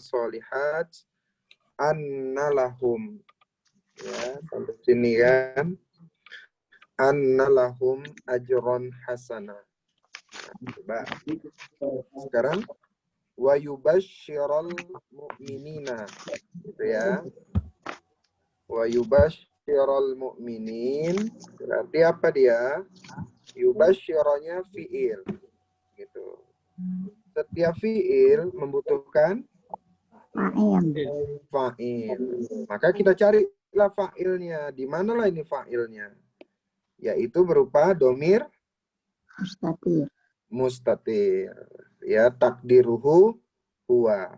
solihat annalahum. Ya, sampai sini kan. Annalahum ajron hasana. Nah, coba. Sekarang wa yubasysyiral mu'minina. Gitu ya. Wa yubasysyiral mu'minin. Berarti apa dia? Yubasyiranya fi'il. Gitu. Setiap fi'il membutuhkan fa'il. Maka kita carilah fa'ilnya. Di manalah ini fa'ilnya? Yaitu berupa domir mustatir. Ya, takdiruhu huwa.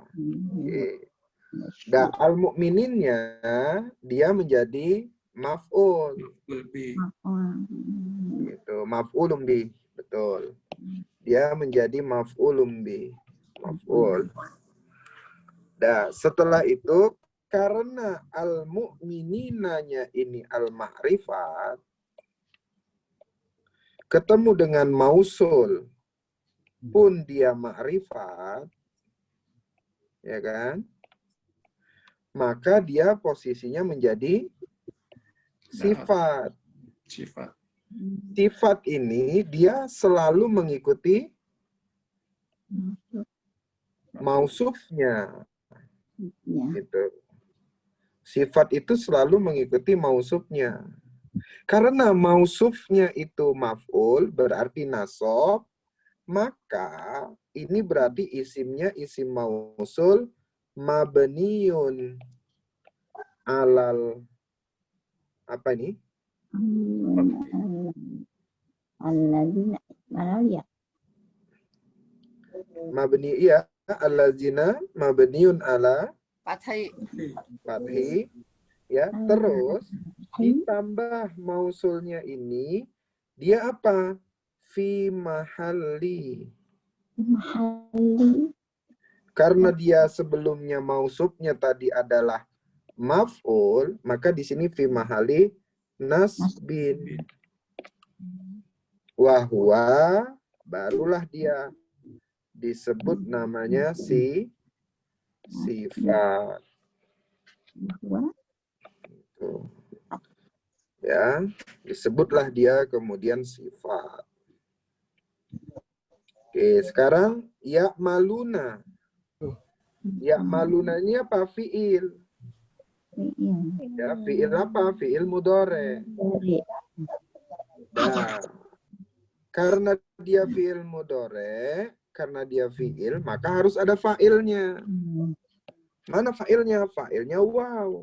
Oke. Dan al-mu'mininnya dia menjadi maf'ul. Gitu, maf'ulun bih. Betul. Dia menjadi maf'ulun bih. Maf'ul. Nah, setelah itu karena al-mu'mininanya ini al-ma'rifat ketemu dengan mausul pun dia ma'rifat, ya kan? Maka dia posisinya menjadi sifat. Sifat ini dia selalu mengikuti mausufnya. Gitu. Sifat itu selalu mengikuti mausufnya. Karena mausufnya itu maf'ul berarti nasab, maka ini berarti isimnya isim mausul mabniun alal apa ini? Mabni iya allazina mabniun ala fathi ya, terus ditambah mausulnya ini dia apa? Fi mahalli. Karena dia sebelumnya mausufnya tadi adalah maf'ul, maka di sini fi mahalli nasbin. Wahwa barulah dia disebut namanya sifat. Tuh. Ya, disebutlah dia kemudian sifat. Oke, sekarang ya maluna. Ya maluna ini apa? Fi'il. Ya, fi'il apa? Fi'il mudhari. Nah, karena dia fi'il mudhari, karena dia fi'il, maka harus ada fa'ilnya. Mana fa'ilnya? Fa'ilnya wow.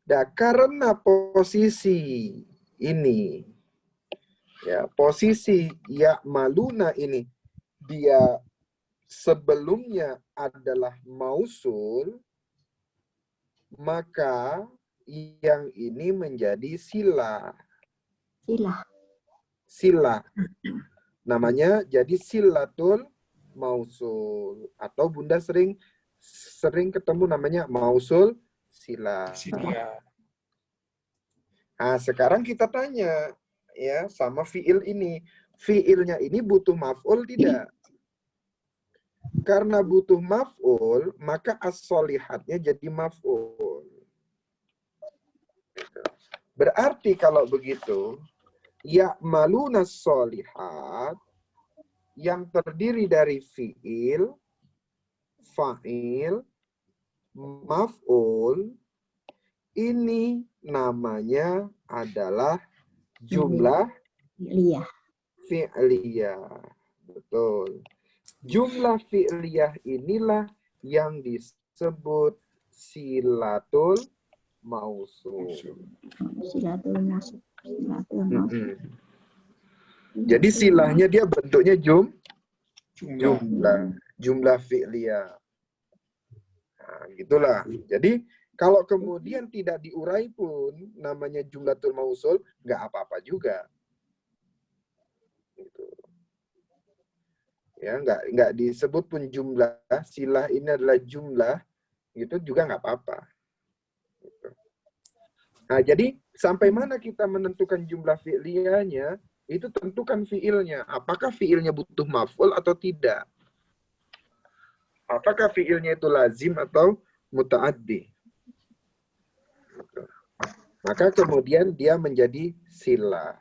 Nah, karena posisi ini, ya posisi ya maluna ini, dia sebelumnya adalah mausul, maka yang ini menjadi sila. Sila. Namanya jadi silatul mausul. Atau Bunda sering ketemu namanya mausul sila. Nah, sekarang kita tanya ya sama fiil ini. Fiilnya ini butuh maf'ul tidak? Karena butuh maf'ul, maka as-solihatnya jadi maf'ul. Berarti kalau begitu, ya'maluna solihat yang terdiri dari fiil, fa'il, maf'ul, ini namanya adalah jumlah fi'liyah. Betul. Jumlah fi'liyah inilah yang disebut silatul mausul. Jadi silahnya dia bentuknya jumlah fi'liyah. Nah, gitulah. Jadi kalau kemudian tidak diurai pun namanya jumlatul mausul, nggak apa-apa juga. Gitu. Ya, nggak disebut pun jumlah, silah ini adalah jumlah, itu juga nggak apa-apa. Gitu. Nah, jadi sampai mana kita menentukan jumlah fi'liyahnya? Itu tentukan fiilnya. Apakah fiilnya butuh maf'ul atau tidak? Apakah fiilnya itu lazim atau muta'addi? Maka kemudian dia menjadi sila.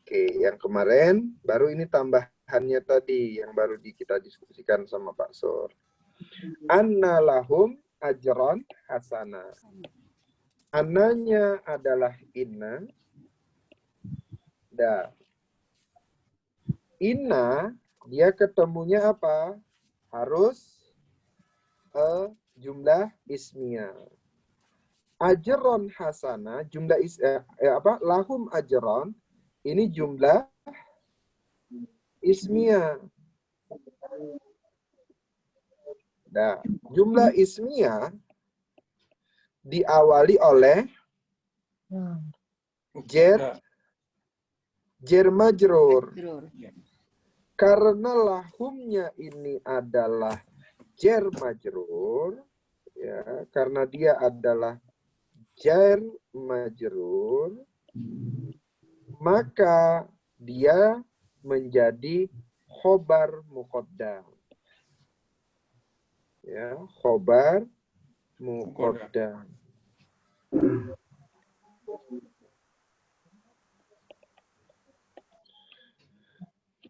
Oke, yang kemarin baru ini tambahannya tadi yang baru kita diskusikan sama Pak Sur. Anna lahum ajron hasana. Ananya adalah inna. Dan inna dia ketemunya apa? Harus jumlah ismiyah. Ajron hasana jumlah lahum ajron ini jumlah ismiyah. Nah, jumlah ismiyah diawali oleh jer majrur. Karena lahumnya ini adalah jer majrur, ya, karena dia adalah jer majrur, maka dia menjadi khobar muqaddam. Ya, khobar muqaddam.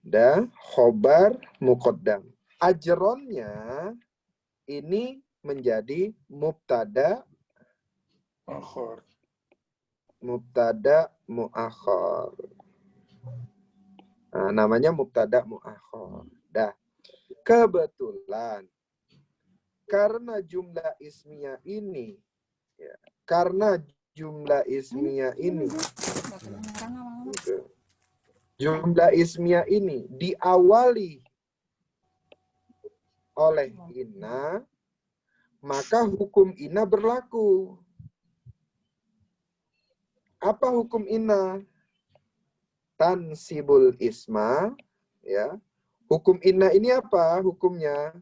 Dan khobar muqaddam. Ajronnya ini menjadi mubtada muakhar. Nah, namanya mubtada muakhar. Dah. Kebetulan karena jumlah ismiyah ini ya, karena jumlah ismiyah ini gitu, jumlah ismiyah ini diawali oleh inna, maka hukum inna berlaku. Apa hukum inna? Tansibul isma, ya. Hukum inna ini apa hukumnya?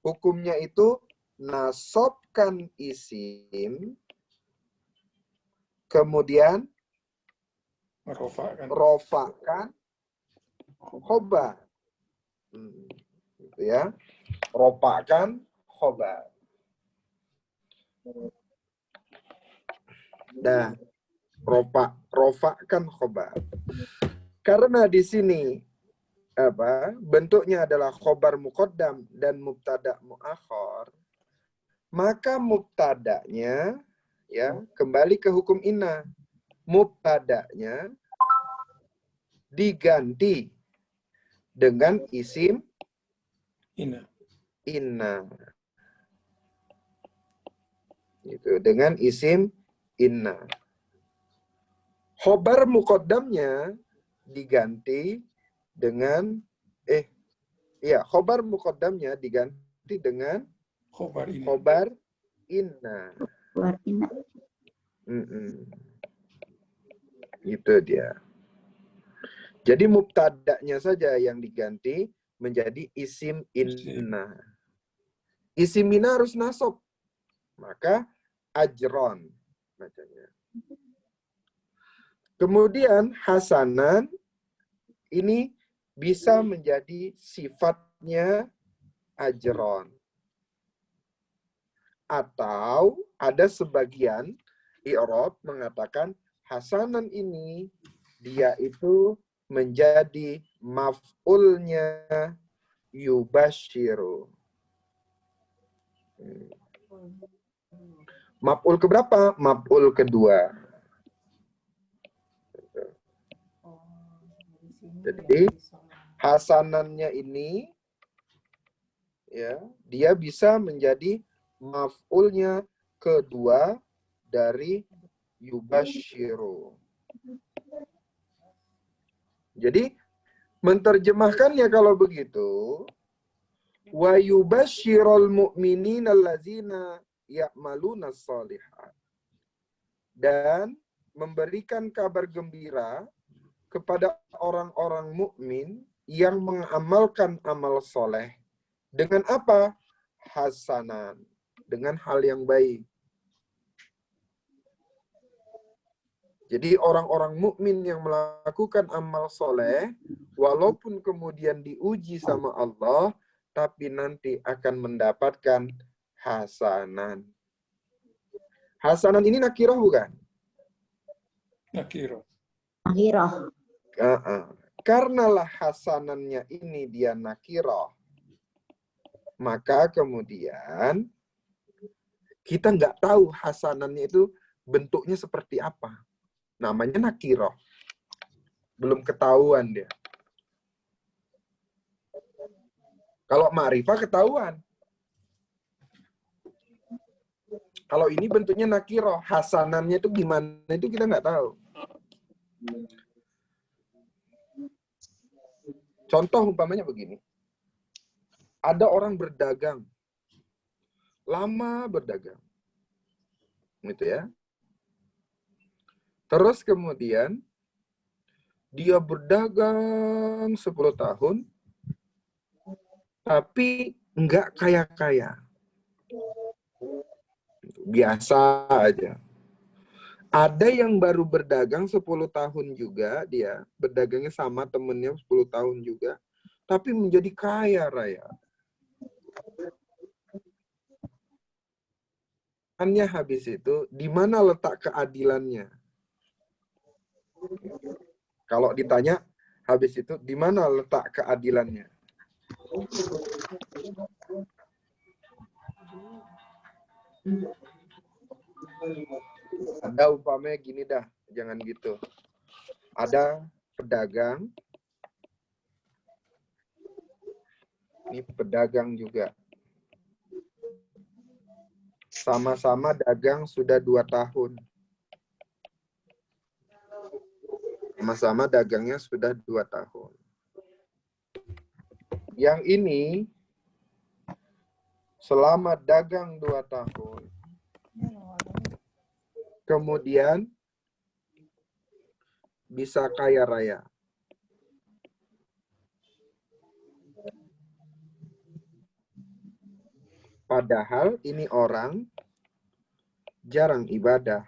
Hukumnya itu nasobkan isim, kemudian rofakan khobar. Gitu ya. Rofakan khobar. Nah, rofakan khobar. Karena di sini bentuknya adalah khobar muqaddam dan mubtada muakhar, maka mubtadanya ya kembali ke hukum inna. Mubtadanya diganti dengan isim inna. Gitu, dengan isim inna. Khobar muqaddamnya diganti dengan khobar muqaddamnya diganti dengan khobar inna. Itu dia. Jadi mubtada'nya saja yang diganti menjadi isim inna. Isim inna harus nasab. Maka ajron bacanya. Kemudian hasanan ini bisa menjadi sifatnya ajron. Atau ada sebagian i'rab mengatakan hasanan ini dia itu menjadi maf'ulnya yubashiru. Maf'ul keberapa? Maf'ul kedua. Jadi hasanannya ini ya, dia bisa menjadi maf'ulnya kedua dari yubashiru. Jadi menterjemahkannya kalau begitu, wa yubashirul mu'minina allazina ya'maluna shalihat. Dan memberikan kabar gembira kepada orang-orang mukmin yang mengamalkan amal soleh. Dengan apa? Hasanan. Dengan hal yang baik. Jadi orang-orang mukmin yang melakukan amal soleh, walaupun kemudian diuji sama Allah, tapi nanti akan mendapatkan hasanan. Hasanan ini nakiroh bukan? Nakiro. Akhirah. Karenalah hasanannya ini dia nakiroh, maka kemudian kita nggak tahu hasanannya itu bentuknya seperti apa. Namanya nakiroh. Belum ketahuan dia. Kalau ma'rifah ketahuan. Kalau ini bentuknya nakiroh, hasanannya itu gimana itu kita nggak tahu. Contoh umpamanya begini. Ada orang berdagang. Lama berdagang. Gitu ya. Terus kemudian dia berdagang 10 tahun, tapi nggak kaya-kaya. Biasa aja. Ada yang baru berdagang 10 tahun juga, dia berdagangnya sama temennya 10 tahun juga, tapi menjadi kaya raya. Hanya habis itu, di mana letak keadilannya? Kalau ditanya, habis itu, di mana letak keadilannya? Ada umpamanya gini dah, jangan gitu. Ada pedagang, ini pedagang juga. Sama-sama dagang sudah 2 tahun. Sama-sama dagangnya sudah 2 tahun. Yang ini, selama dagang 2 tahun, kemudian bisa kaya raya. Padahal ini orang jarang ibadah.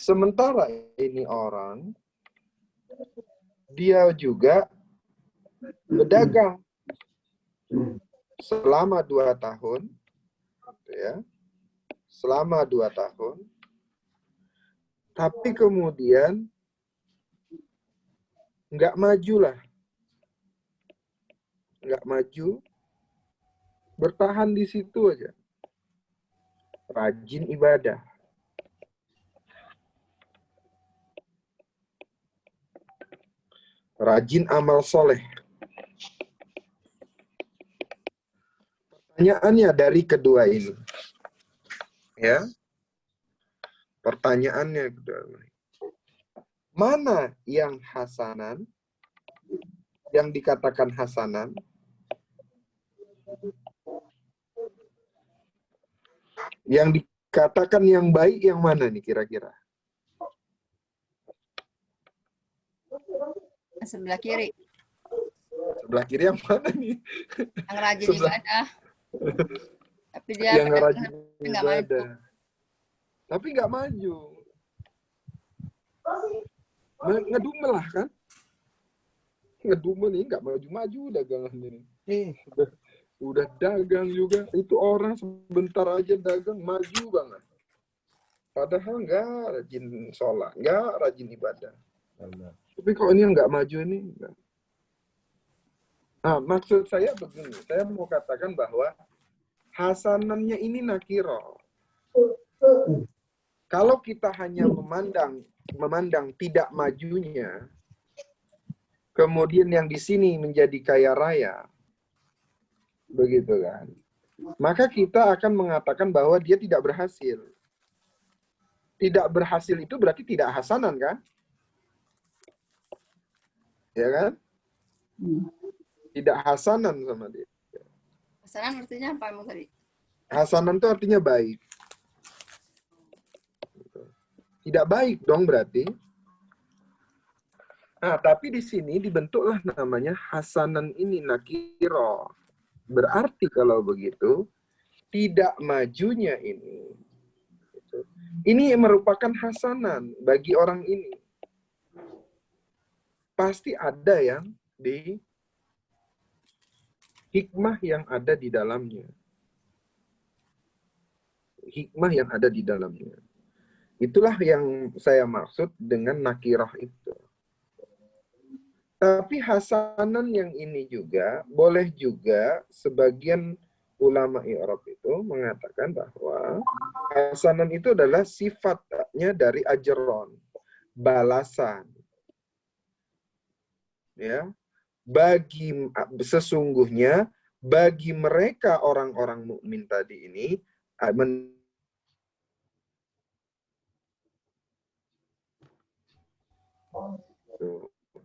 Sementara ini orang, dia juga berdagang selama 2 tahun, ya, selama 2 tahun, tapi kemudian nggak maju lah, nggak maju, bertahan di situ aja, rajin ibadah. Rajin amal soleh. Pertanyaannya dari kedua ini. Ya. Pertanyaannya kedua ini. Mana yang hasanan? Yang dikatakan hasanan? Yang dikatakan yang baik yang mana nih kira-kira? Sebelah kiri. Sebelah kiri yang mana nih? Yang rajin Sebelah- ibadah. Tapi dia yang rajin nggak ibadah. Tapi nggak maju. Ngedumel lah kan? Ngedumel nih nggak maju-maju dagangan ini. Udah dagang juga. Itu orang sebentar aja dagang maju banget. Padahal nggak rajin sholat, nggak rajin ibadah. Tapi kok ini nggak maju ini? Enggak. Nah, maksud saya begini. Saya mau katakan bahwa hasanannya ini nakiro. Kalau kita hanya memandang tidak majunya, kemudian yang di sini menjadi kaya raya, begitu kan? Maka kita akan mengatakan bahwa dia tidak berhasil. Tidak berhasil itu berarti tidak hasanan kan? Ya kan? Tidak hasanan sama dia. hasanan artinya apa emang tadi? Hasanan itu artinya baik. Tidak baik dong berarti. Nah, tapi di sini dibentuklah namanya hasanan ini nakiro. Berarti kalau begitu, tidak majunya ini merupakan hasanan bagi orang ini. Pasti ada yang di hikmah yang ada di dalamnya. Hikmah yang ada di dalamnya. Itulah yang saya maksud dengan nakirah itu. Tapi hasanan yang ini juga, boleh juga sebagian ulama i'rab itu mengatakan bahwa hasanan itu adalah sifatnya dari ajron, balasan. Ya, bagi sesungguhnya bagi mereka orang-orang mukmin tadi ini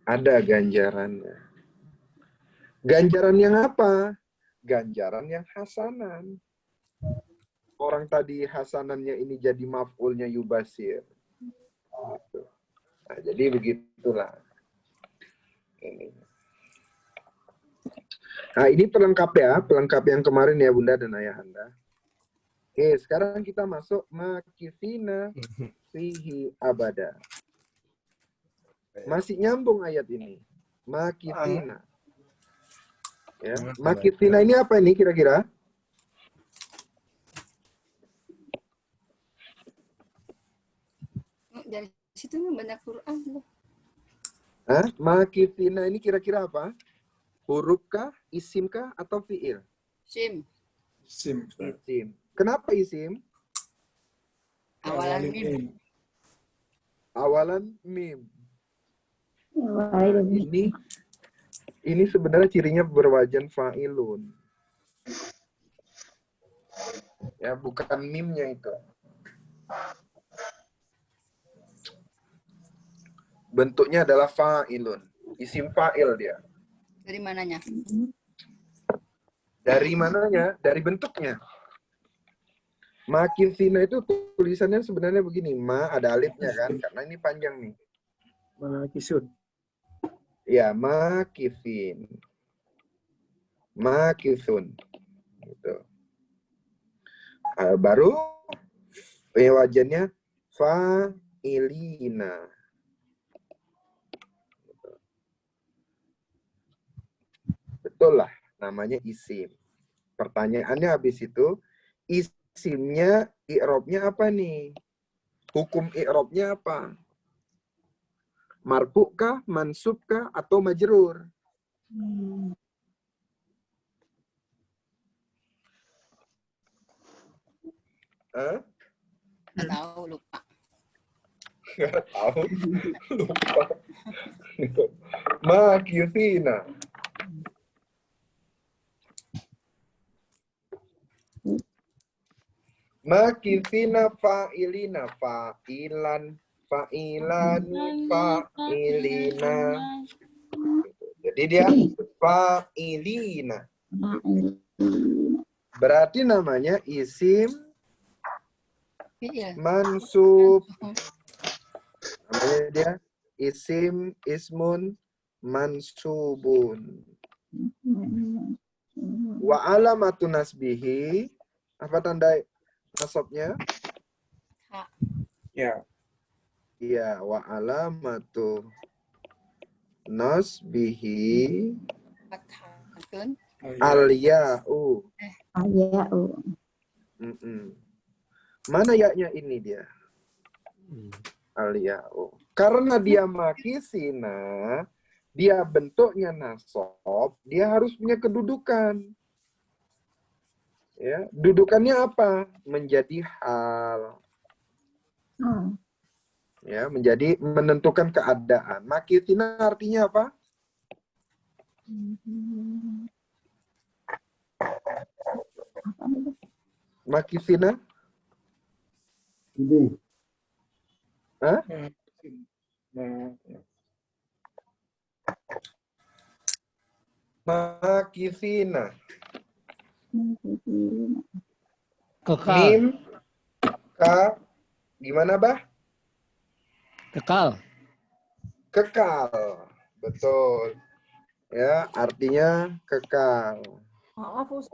ada ganjarannya. Ganjaran yang apa? Ganjaran yang hasanan. Orang tadi hasanannya ini jadi maf'ulnya yubasir. Nah, jadi begitulah. Nah, ini pelengkap ya, pelengkap yang kemarin ya Bunda dan Ayahanda. Oke, sekarang kita masuk makifina fihi abada. Masih nyambung ayat ini. Makifina. Ya, makifina ini apa ini kira-kira? Dari situ banyak Quran loh. Hah? Makifina ini kira-kira apa? Huruf kah, isim kah, atau fi'il? Sim. Isim. Kenapa isim? Awalan mim. Awalan mim. Nah, ini sebenarnya cirinya berwajan fa'ilun. Ya, bukan mimnya itu. Bentuknya adalah fa'ilun. Isim fa'il dia. Dari mananya? Dari mananya? Dari bentuknya. Makifina itu tulisannya sebenarnya begini. Ma ada alifnya kan? Karena ini panjang nih. Makisun. Ya, makifin. Makifun. Gitu. Baru wajannya fa'ilina. Betul lah, namanya isim. Pertanyaannya habis itu, isimnya, i'robnya apa nih? Hukum i'robnya apa? Marfu kah, mansub kah, atau majrur? Nggak tahu, lupa. Nggak tahu, lupa. Makifina. Makifina fa'ilina, fa'ilan, fa'ilani, fa'ilina. Jadi dia fa'ilina. Berarti namanya isim Fi'il. mansub. Namanya dia isim ismun mansubun. Wa alamatu nasbihi. Apa tanda nasabnya? Ha. Ya. Iya, wa alamatu nasbihi Fathatun. al-ya'u. Al-ya'u. Mana ya-nya ini dia? Al-ya'u. Karena dia makisina, dia bentuknya nasab, dia harus punya kedudukan. Ya, dudukannya apa? Menjadi hal. Ya, menjadi menentukan keadaan. Makisina artinya apa? Makisina? Ini. Hah? Makisina. Kekal. Mim, ka, gimana bah? Kekal. Kekal. Betul. Ya, artinya kekal. Maaf, Ustaz.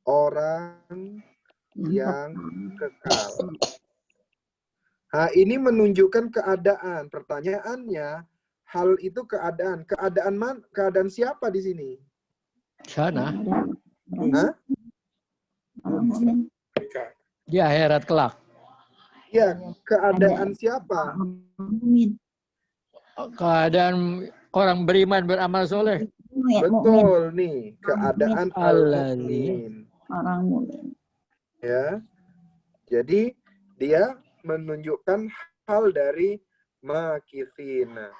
Orang yang kekal. Nah, ini menunjukkan keadaan. Pertanyaannya, hal itu keadaan. Keadaan siapa di sini? Sana. Hah? Di akhirat kelak. Ya, keadaan siapa? Keadaan orang beriman beramal soleh. Betul nih, keadaan Alladzi. al-mu'min. Orang mukmin. Ya. Jadi dia menunjukkan hal dari makithina.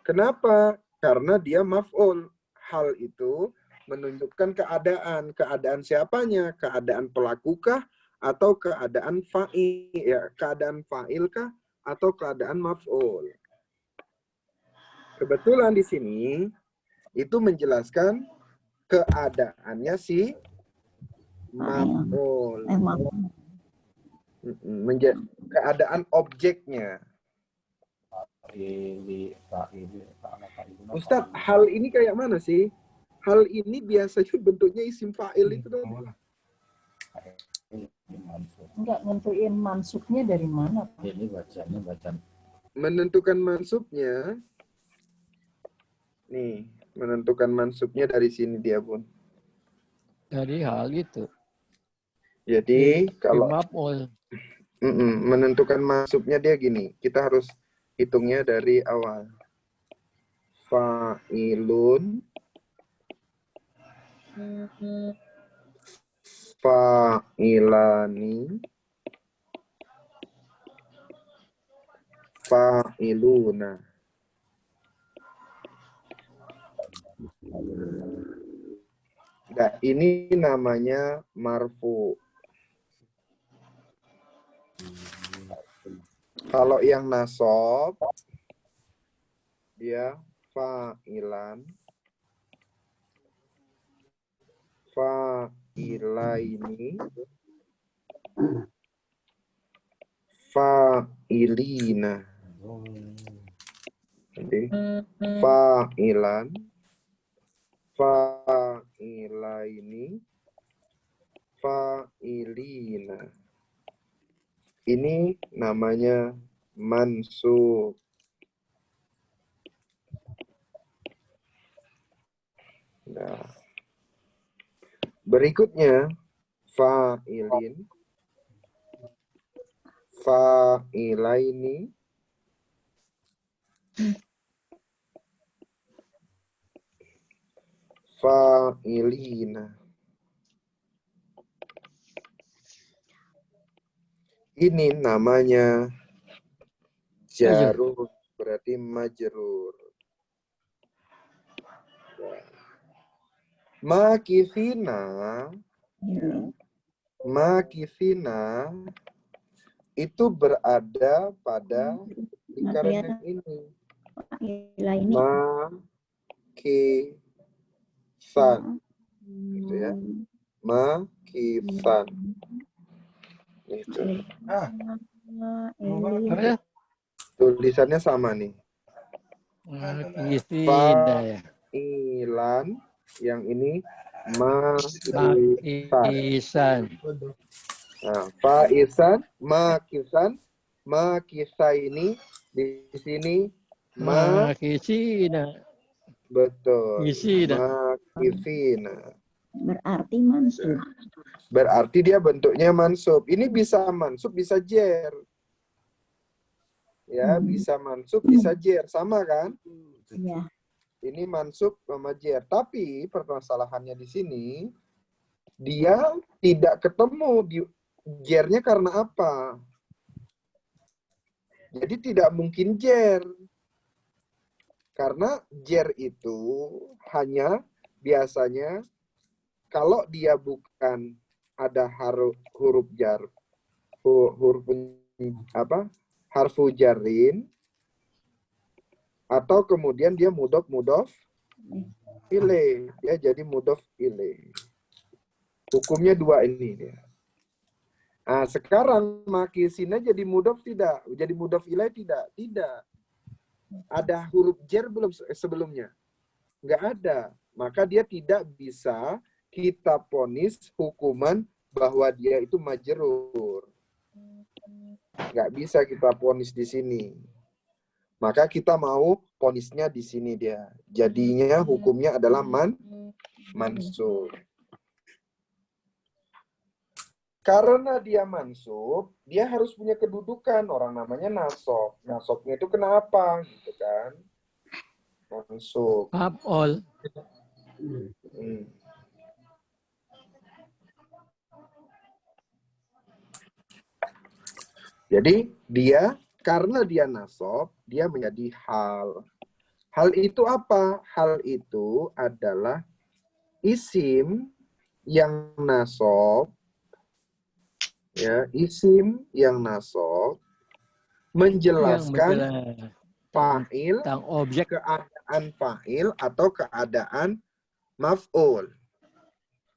Kenapa? Karena dia maf'ul. Hal itu menunjukkan keadaan. Keadaan siapanya? Keadaan pelakukah atau keadaan fa'il? Ya, keadaan fa'ilkah atau keadaan maf'ul? Kebetulan di sini itu menjelaskan keadaannya si maf'ul. Keadaan objeknya. Ustadz, hal ini kayak mana sih? Hal ini biasanya bentuknya isim fa'il itu tadi. Enggak nentuin mansuknya dari mana, Pak? Ini bacaan. Menentukan mansubnya. Nih, menentukan mansubnya dari sini dia pun. Dari hal itu. Jadi kalau Maf'ul. menentukan mansubnya dia gini, kita harus hitungnya dari awal. Fa'ilun, fa'ilani, fa'iluna. Nah, ini namanya marfu. Kalau yang nasab, dia fa'ilan, fa'ilaini, fa'ilina. Jadi, fa'ilan, fa'ilaini, fa'ilina. Ini namanya mansub. Nah, berikutnya fa'ilin, fa'ilaini, fa'ilina. Ini namanya jarur, berarti majrur. Makithina itu berada pada lingkaran yang ini. Makithan, gitu ya. Makithan. Itu. Tulisannya sama nih. Makithina ya. Fa'ilan, yang ini Makisan. Nah, fa'isan, makisa ini di sini Makisina. betul. Makisina. Makisina. Berarti mansub. Berarti dia bentuknya mansub. Ini bisa mansub, bisa jer. Ya, bisa mansub, bisa jer. Sama kan? Iya. Ini mansub sama jer. Tapi permasalahannya di sini, dia tidak ketemu di jernya karena apa? Jadi tidak mungkin jer. Karena jer itu hanya biasanya kalau dia bukan ada huruf jar, harfu jarin, atau kemudian dia mudof ilaih, ya jadi mudof ilaih. Hukumnya dua ini dia. Nah, sekarang makisina jadi mudof tidak? Jadi mudof ilaih tidak? Tidak. Ada huruf jar belum sebelumnya? Enggak ada. maka dia tidak bisa kita vonis hukuman bahwa dia itu majrur. Nggak bisa kita vonis di sini. Maka kita mau vonisnya di sini dia. Jadinya hukumnya adalah mansub. Karena dia mansub, dia harus punya kedudukan. Orang namanya nasob. Nasobnya itu kenapa? Gitu kan. Mansub. Maf'ul. Jadi dia, karena dia nasob, dia menjadi hal. Hal itu apa? Hal itu adalah isim yang nasob, ya, isim yang nasob menjelaskan fa'il, tentang objek, keadaan fa'il atau keadaan maf'ul.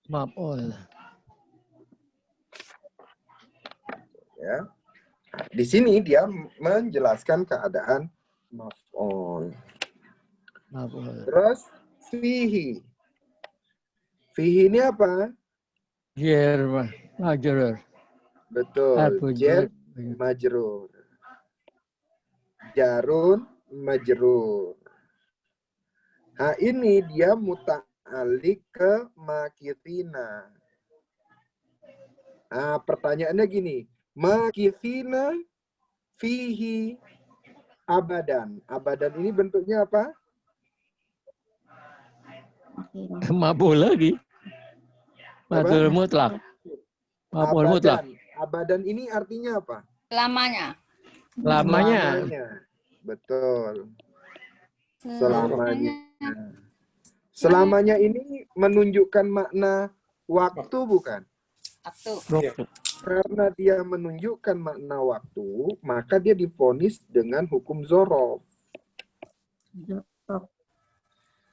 maf'ul. Ya. Di sini dia menjelaskan keadaan maf'ul. Maf'ul. Terus fihi. Fihi ini apa? Jer majrur. Betul. Harfu Jar jar. majrur. Jarun majrur. Nah, ini dia muta'alik ke makithina. Nah, pertanyaannya gini. Makithina fihi abadan. Abadan ini bentuknya apa? Maf'ul lagi. Maf'ul Apa? mutlak. Maf'ul mutlak. Abadan ini artinya apa? Selamanya. Lamanya. Betul. Selamanya. Selamanya ini menunjukkan makna waktu bukan? Waktu. Karena dia menunjukkan makna waktu, maka dia divonis dengan hukum zorof.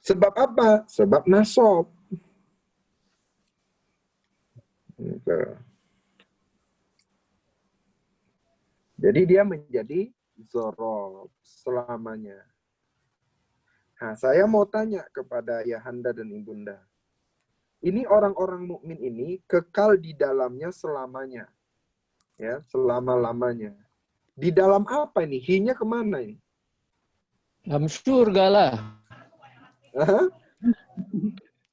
Sebab apa? Sebab nasob. Gitu. Jadi dia menjadi zorof selamanya. Nah, saya mau tanya kepada Ayahanda dan Ibunda. Ini orang-orang mukmin ini kekal di dalamnya selamanya. Ya, selama-lamanya. Di dalam apa ini? Hinya kemana ini? Dalam surga lah. Hah?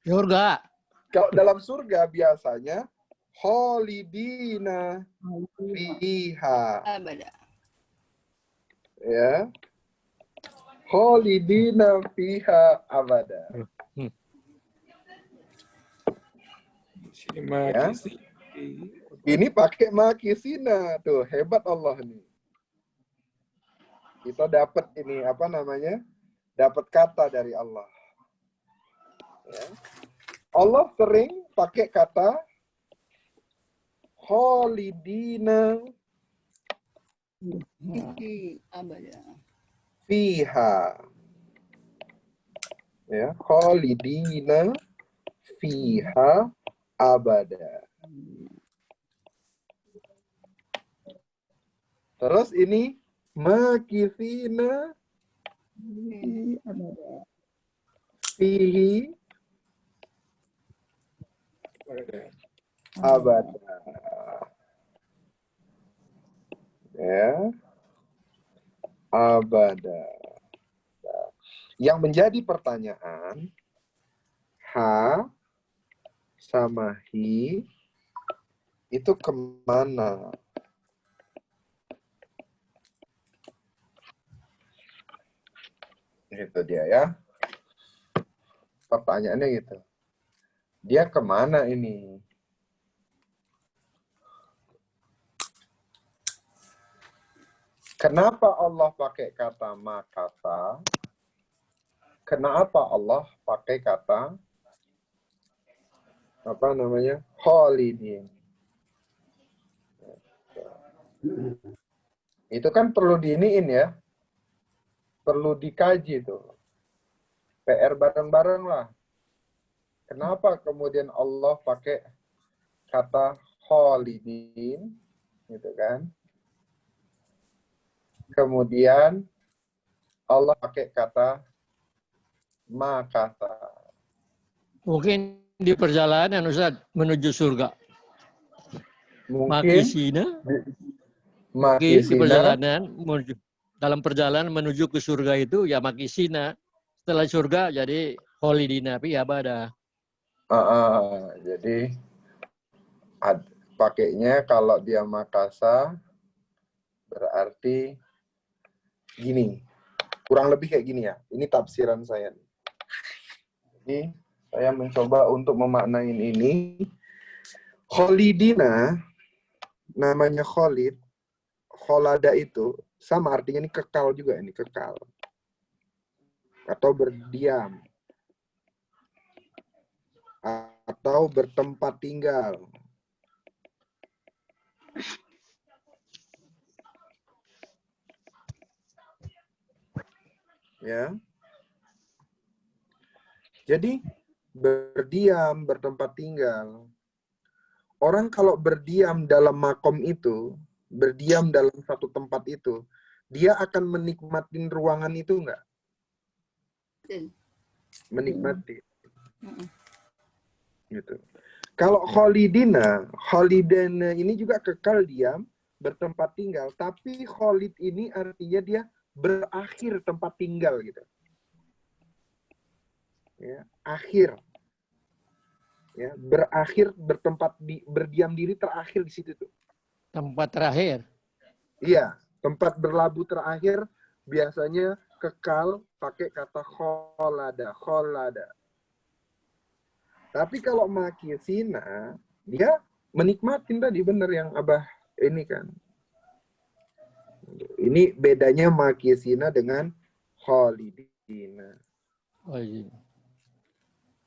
Surga. Kalau dalam surga biasanya kholidina fiha. Abada. Ya. Kholidina fiha abada. Ya. Ini pakai makisina tuh, hebat Allah nih. Kita dapat ini apa namanya? Dapat kata dari Allah. Ya. Allah sering pakai kata kholidina Abada. fiha. Ya, kholidina fiha abada. Terus ini makithina fihi abada. Ya. Abada. Yang menjadi pertanyaan, ha sama hi itu kemana? Itu dia ya. Pertanyaannya gitu. Dia kemana ini? Kenapa Allah pakai kata makata? Kenapa Allah pakai kata apa namanya? Kholidin. Itu kan perlu diiniin ya. Perlu dikaji tuh. PR bareng-bareng lah. Kenapa kemudian Allah pakai kata kholidin, gitu kan? Kemudian Allah pakai kata makata. Mungkin di perjalanan Ustaz menuju surga. Mungkin Makisina di makisina. perjalanan dalam perjalanan menuju ke surga itu ya makisina. Setelah surga jadi kholidina fi abada. Jadi pakainya kalau dia makasa berarti gini. Kurang lebih kayak gini ya. Ini tafsiran saya. Jadi saya mencoba untuk memaknain ini. Kholidina, namanya Kholid, Kholada itu sama artinya ini kekal juga, ini kekal. Atau berdiam. Atau bertempat tinggal. Ya. Jadi berdiam, bertempat tinggal. Orang kalau berdiam dalam makom itu, berdiam dalam satu tempat itu, dia akan menikmati ruangan itu enggak? Menikmati. Gitu. Kalau kholidina ini juga kekal diam, bertempat tinggal. Tapi kholid ini artinya dia berakhir tempat tinggal gitu. Ya, akhir. Ya, berakhir berdiam diri terakhir di situ tuh. Tempat terakhir. Iya, tempat berlabuh terakhir biasanya kekal pakai kata kholada. Tapi kalau makisina, dia menikmatin tadi bener yang Abah ini kan. Ini bedanya makisina dengan kholidina. Oh, iya.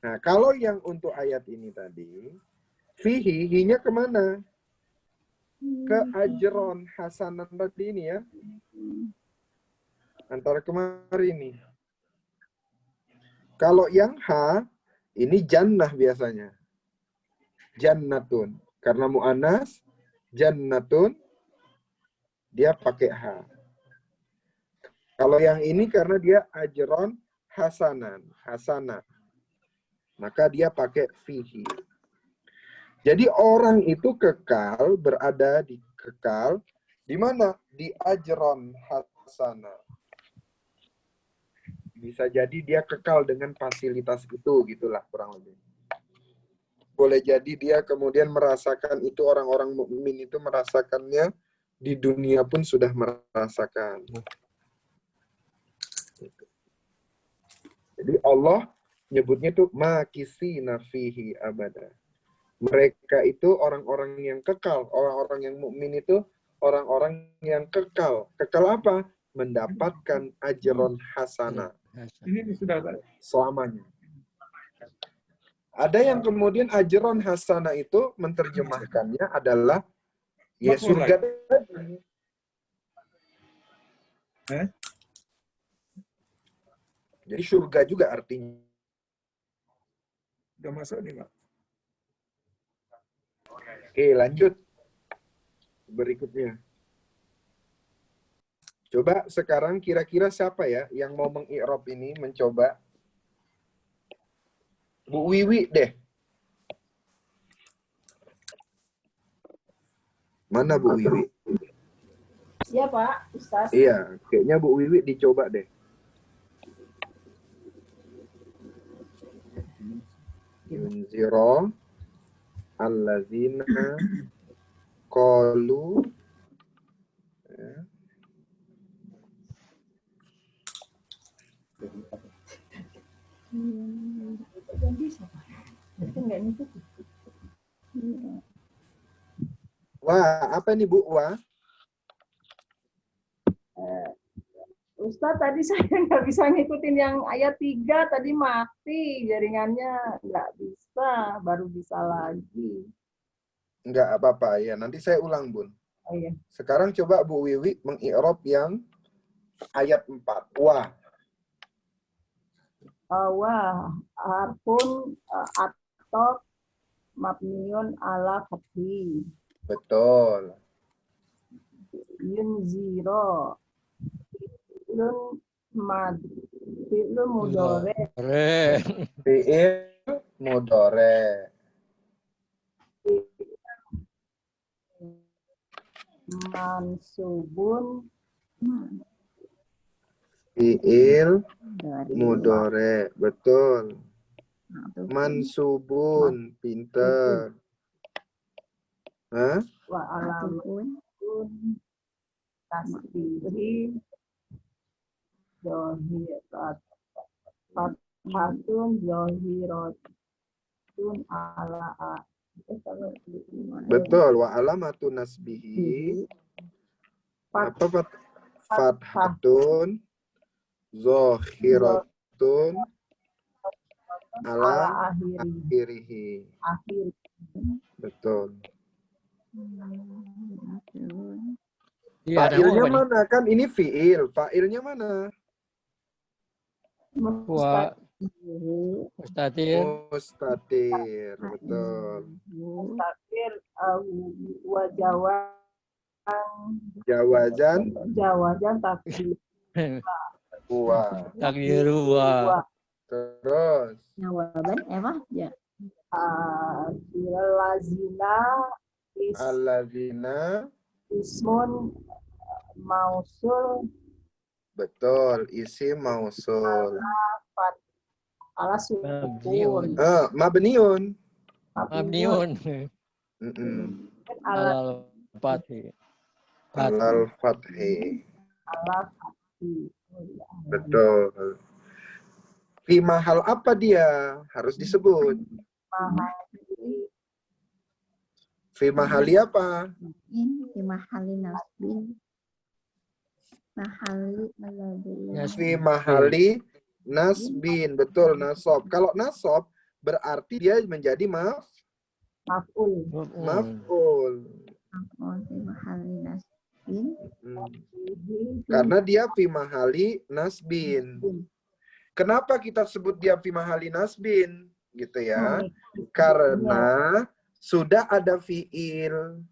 Nah, kalau yang untuk ayat ini tadi, fihi, hinya kemana? Ke ajron hasanan tadi ini ya. Antara kemarin nih. Kalau yang ha, ini jannah biasanya. Jannatun. Karena mu'anas, jannatun, dia pakai ha. Kalau yang ini karena dia ajron hasanah. Maka dia pakai fihi. Jadi orang itu kekal, berada di kekal, di mana? Di ajron hasanah. Bisa jadi dia kekal dengan fasilitas itu, gitulah kurang lebih. Boleh jadi dia kemudian merasakan itu, orang-orang mukmin itu merasakannya, di dunia pun sudah merasakan. Jadi Allah nyebutnya itu makisina fihi abada. Mereka itu orang-orang yang kekal. Orang-orang yang mukmin itu orang-orang yang kekal. Kekal apa? Mendapatkan ajron hasanah. Ini sudah ada. Selamanya. Ada yang kemudian ajron hasanah itu menerjemahkannya adalah ya surga. Jadi surga juga artinya. Udah masuk nih, Pak. Oke, lanjut. Berikutnya. Coba sekarang kira-kira siapa ya yang mau mengi'rab ini, mencoba? Bu Wiwi deh. Mana Bu Wiwi? Iya Pak, Ustaz. Iya, kayaknya Bu Wiwi dicoba deh. Yunziro allazina qalu ya. Wah, apa nih Bu? Wah. Ustaz, tadi saya nggak bisa ngikutin yang ayat 3, tadi mati jaringannya, nggak bisa, baru bisa lagi. Enggak apa-apa ya, nanti saya ulang Bun. Oh iya. Sekarang coba Bu Wiwi mengi'rab yang ayat 4. Wah. Wah, harfun atau mabniun ala fathi. Betul. Yunziro. Fi'lun mad. Fi'lun mudhari. Fi'il Mudore. Mansubun Fi'il Dari mudore. Betul. Ma'tuf Mansubun. Pinter. Hah? wa alamatun tasbihi zahirat fathatun zahiratun ala Betul. Wa alamatun nasbihi. Apa Pak? Fathatun. Zohiratun. Ala akhirihi. akhir Betul. Iya, ada Fa'ilnya apa nih? mana? Kan ini fi'il. Fa'ilnya mana? Wa mustatir. Mustatir. Betul. mustakir wajawan Jawajan tapi wa. Takdiru wa. Terus. jawaban emang ya. lazina Alladzina. ismun mausul Betul. Isi mausul. ala Mabniun. sukun Mabniun. Mabniun. ala Alal fathi. Alal fathi. ala fathi. Betul. Fi mahal apa dia? Harus disebut. Mahali Fi mahali apa? In di mahali nasbin. Mahali alladzi Fi mahali nasbin. Betul, nasob. Kalau nasob berarti dia menjadi maf'ul maf'ul. di mahali nasbin. Karena dia fi mahali nasbin. Kenapa kita sebut dia fi mahali nasbin? Gitu ya. Karena sudah ada fi'il.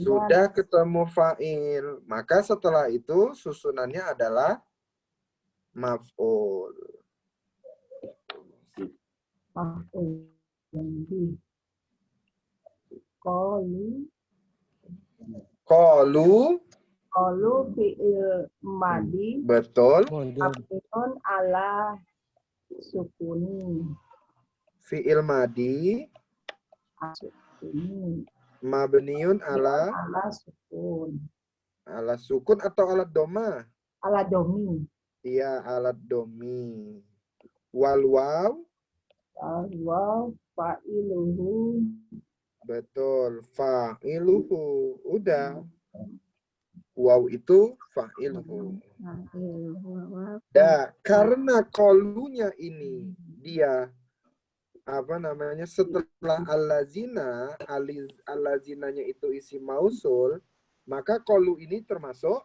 Sudah ketemu fa'il. Maka setelah itu susunannya adalah maf'ul. maf'ul qalu fi'il madi Betul. mabniun ala sukuni Fi'il madi sukuni mabniun ala sukun atau alat doma? ala domi Iya, alat domi. Wal waw. wa fa'iluhu Betul. Fa'iluhu. Udah. Waw itu fa'iluhu. Karena kolunya ini dia apa namanya setelah allazina, allazinanya itu isi mausul, maka kolu ini termasuk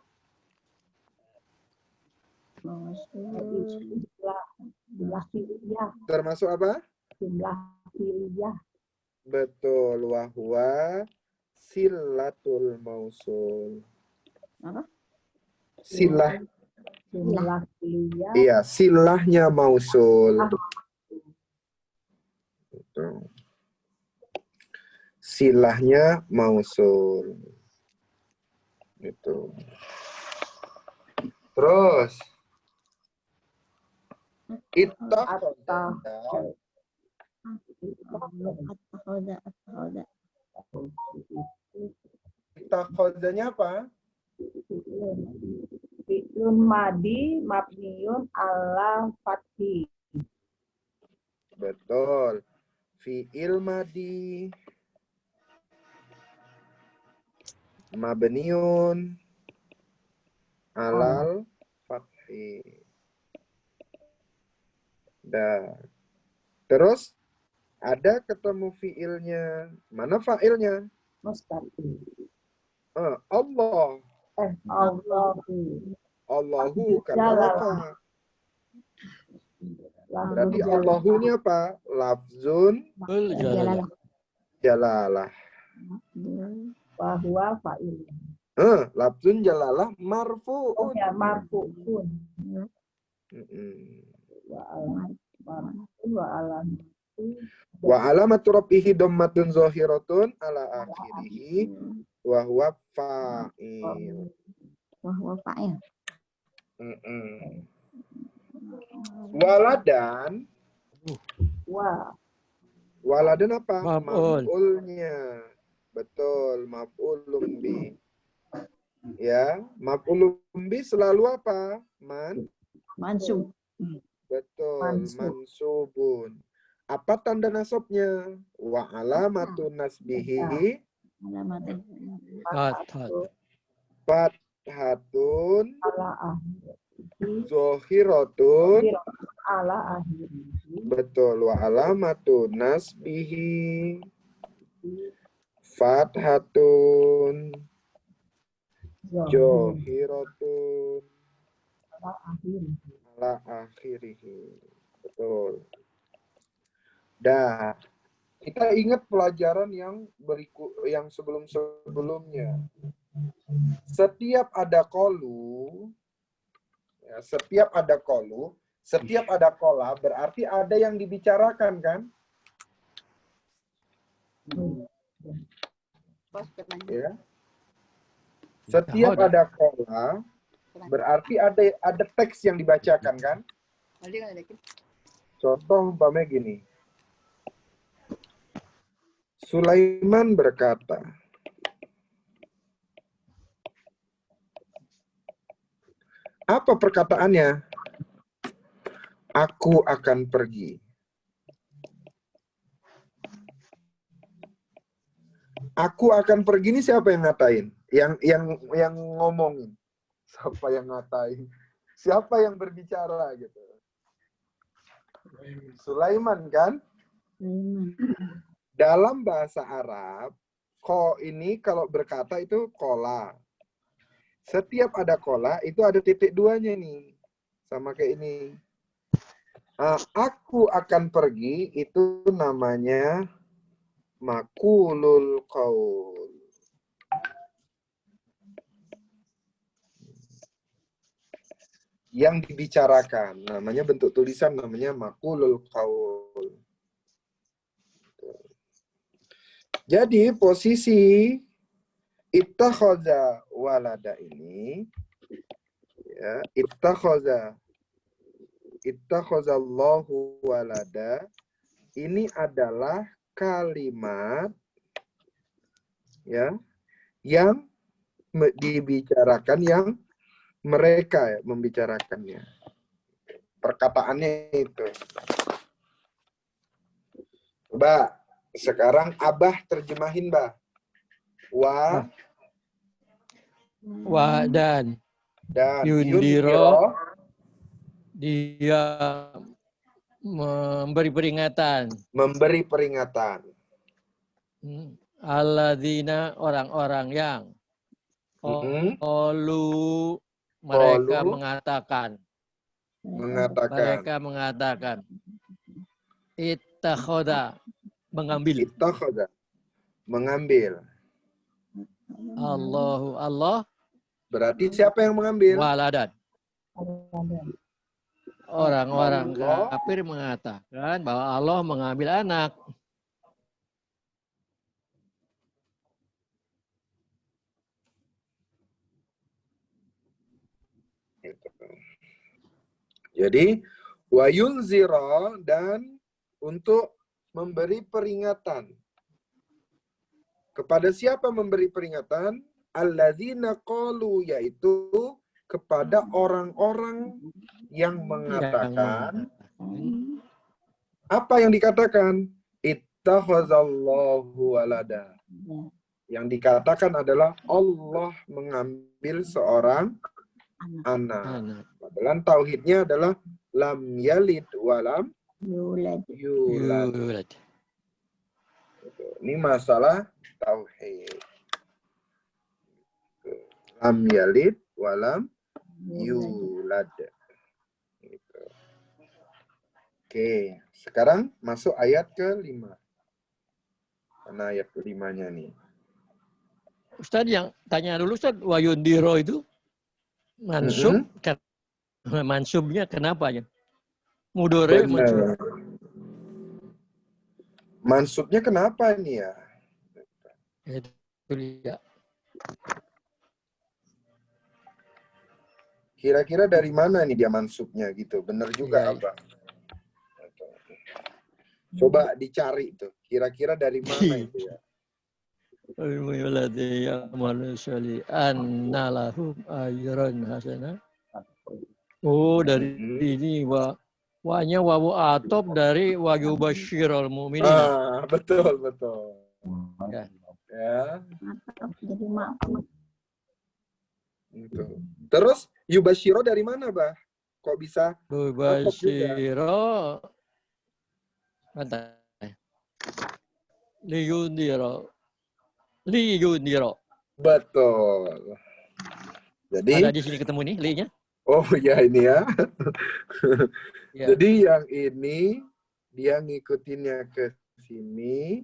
jumlah fi'liyah termasuk apa? jumlah fi'liyah Betul. Wahwa silatul mausul. Apa? Silah. jumlah fi'liyah Iya, silahnya mausul. Betul. Silahnya mausul. Itu. Terus ittakhadha apa? fi'lun madi mabniun ala fathi Betul. Fi'il madi mabniun alal fathi. Terus ada ketemu fi'ilnya. Mana fa'ilnya? mustaqil Allah. Allahu karena apa? Berarti Allahunya apa? Lafzun jalalah. bahwa fa'il Lafzun jalalah marfu'un. ya marfu'un Wa alamatu. Wa alamatu rabbihi dhammatun zahiratun ala akhirih wa huwa fa'il. Wahwa fa'il. Waladan. Wa. Waladan apa? Maf'ul. Maf'ulnya. Betul, maf'ulun bi. Ya, maf'ulun bi selalu apa? Mansub. Betul, mansubun. Apa tanda nasabnya? Wa alamatun nasbihi Alamat. fathatun Ala akhirih. zahiratun. Ala akhirih. Betul, wa alamatun nasbihi fathatun zahiratun Ala akhirih. ala akhirih. Betul. Dah, kita ingat pelajaran yang yang sebelum-sebelumnya. Setiap ada kolu, ya, setiap ada kola, berarti ada yang dibicarakan, kan? Ya. Setiap ada kola, berarti ada teks yang dibacakan, kan? Contoh umpamanya gini. Sulaiman berkata, apa perkataannya? Aku akan pergi. Aku akan pergi ini siapa yang ngatain? Yang ngomongin. Siapa yang ngatain? Siapa yang berbicara gitu? Sulaiman, kan? Dalam bahasa Arab, ko ini kalau berkata itu kola. Setiap ada kola, itu ada titik duanya nih. Sama kayak ini. Aku akan pergi, itu namanya makulul qaul. Yang dibicarakan. Namanya bentuk tulisan, namanya makulul qaul. Jadi posisi ittakhadha walada ini, ya, ittakhadhallahu walada ini adalah kalimat, ya, yang dibicarakan, yang mereka ya, membicarakannya. Perkataannya itu. Coba sekarang Abah terjemahin, Bah. Dan yundiro dia memberi peringatan. Memberi peringatan. Alladzina orang-orang yang qalu mereka mengatakan. Mereka mengatakan. Ittakhadha mengambil. Ittakhadha mengambil. Allahu Allah. Berarti siapa yang mengambil? Waladan. Orang-orang kafir mengatakan bahwa Allah mengambil anak. Jadi wa yunzira, dan untuk memberi peringatan. Kepada siapa memberi peringatan? Alladzina qalu, yaitu kepada orang-orang yang mengatakan. Apa yang dikatakan? Ittakhazallahu walada. Yang dikatakan adalah Allah mengambil seorang anak. Padahal tauhidnya adalah lam yalid walam yulad. Ini masalah tauhid. Lam yalid walam yulad. Gitu. Oke, sekarang masuk ayat ke-5. Karena ayat ke-5-nya nih. Ustaz yang tanya dulu, Ustaz, wayundiro itu mansub, mansubnya kenapa ya? Mudore muncul. Benar. Mansubnya kenapa nih ya? Itu dia. Kira-kira dari mana nih dia mansubnya gitu? Bener juga, Iya. Abah. Coba dicari tuh. Kira-kira dari mana itu ya? Al-mu'alladhi ya'malu sholi'an lahum ajran hasanah. Oh, dari ini wanya wawu atop dari wa yubashsyiral mu'minin. Ah, betul. Ya. Ya, Mantap. Jadi maaf. gitu. Terus Yubashiro dari mana, Bah? Kok bisa atop juga? Yubashshiro. Mantap. Liyundiro. Betul. Jadi, Ada di sini ketemu nih li-nya. oh ya ini ya. Ya. Jadi yang ini dia ngikutinnya ke sini,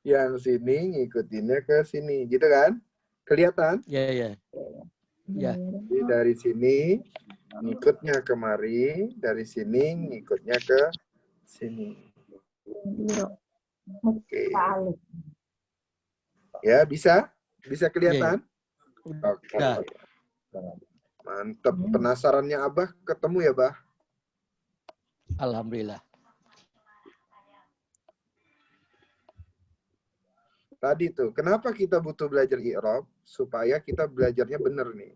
yang sini ngikutinnya ke sini, gitu kan? Kelihatan? Ya. Jadi dari sini ngikutnya kemari, dari sini ngikutnya ke sini. Oke. Ya, bisa? Bisa kelihatan? Oke. Udah. Mantep. Penasarannya Abah ketemu ya, Bah? Alhamdulillah. Tadi tuh, kenapa kita butuh belajar i'rab? Supaya kita belajarnya bener nih.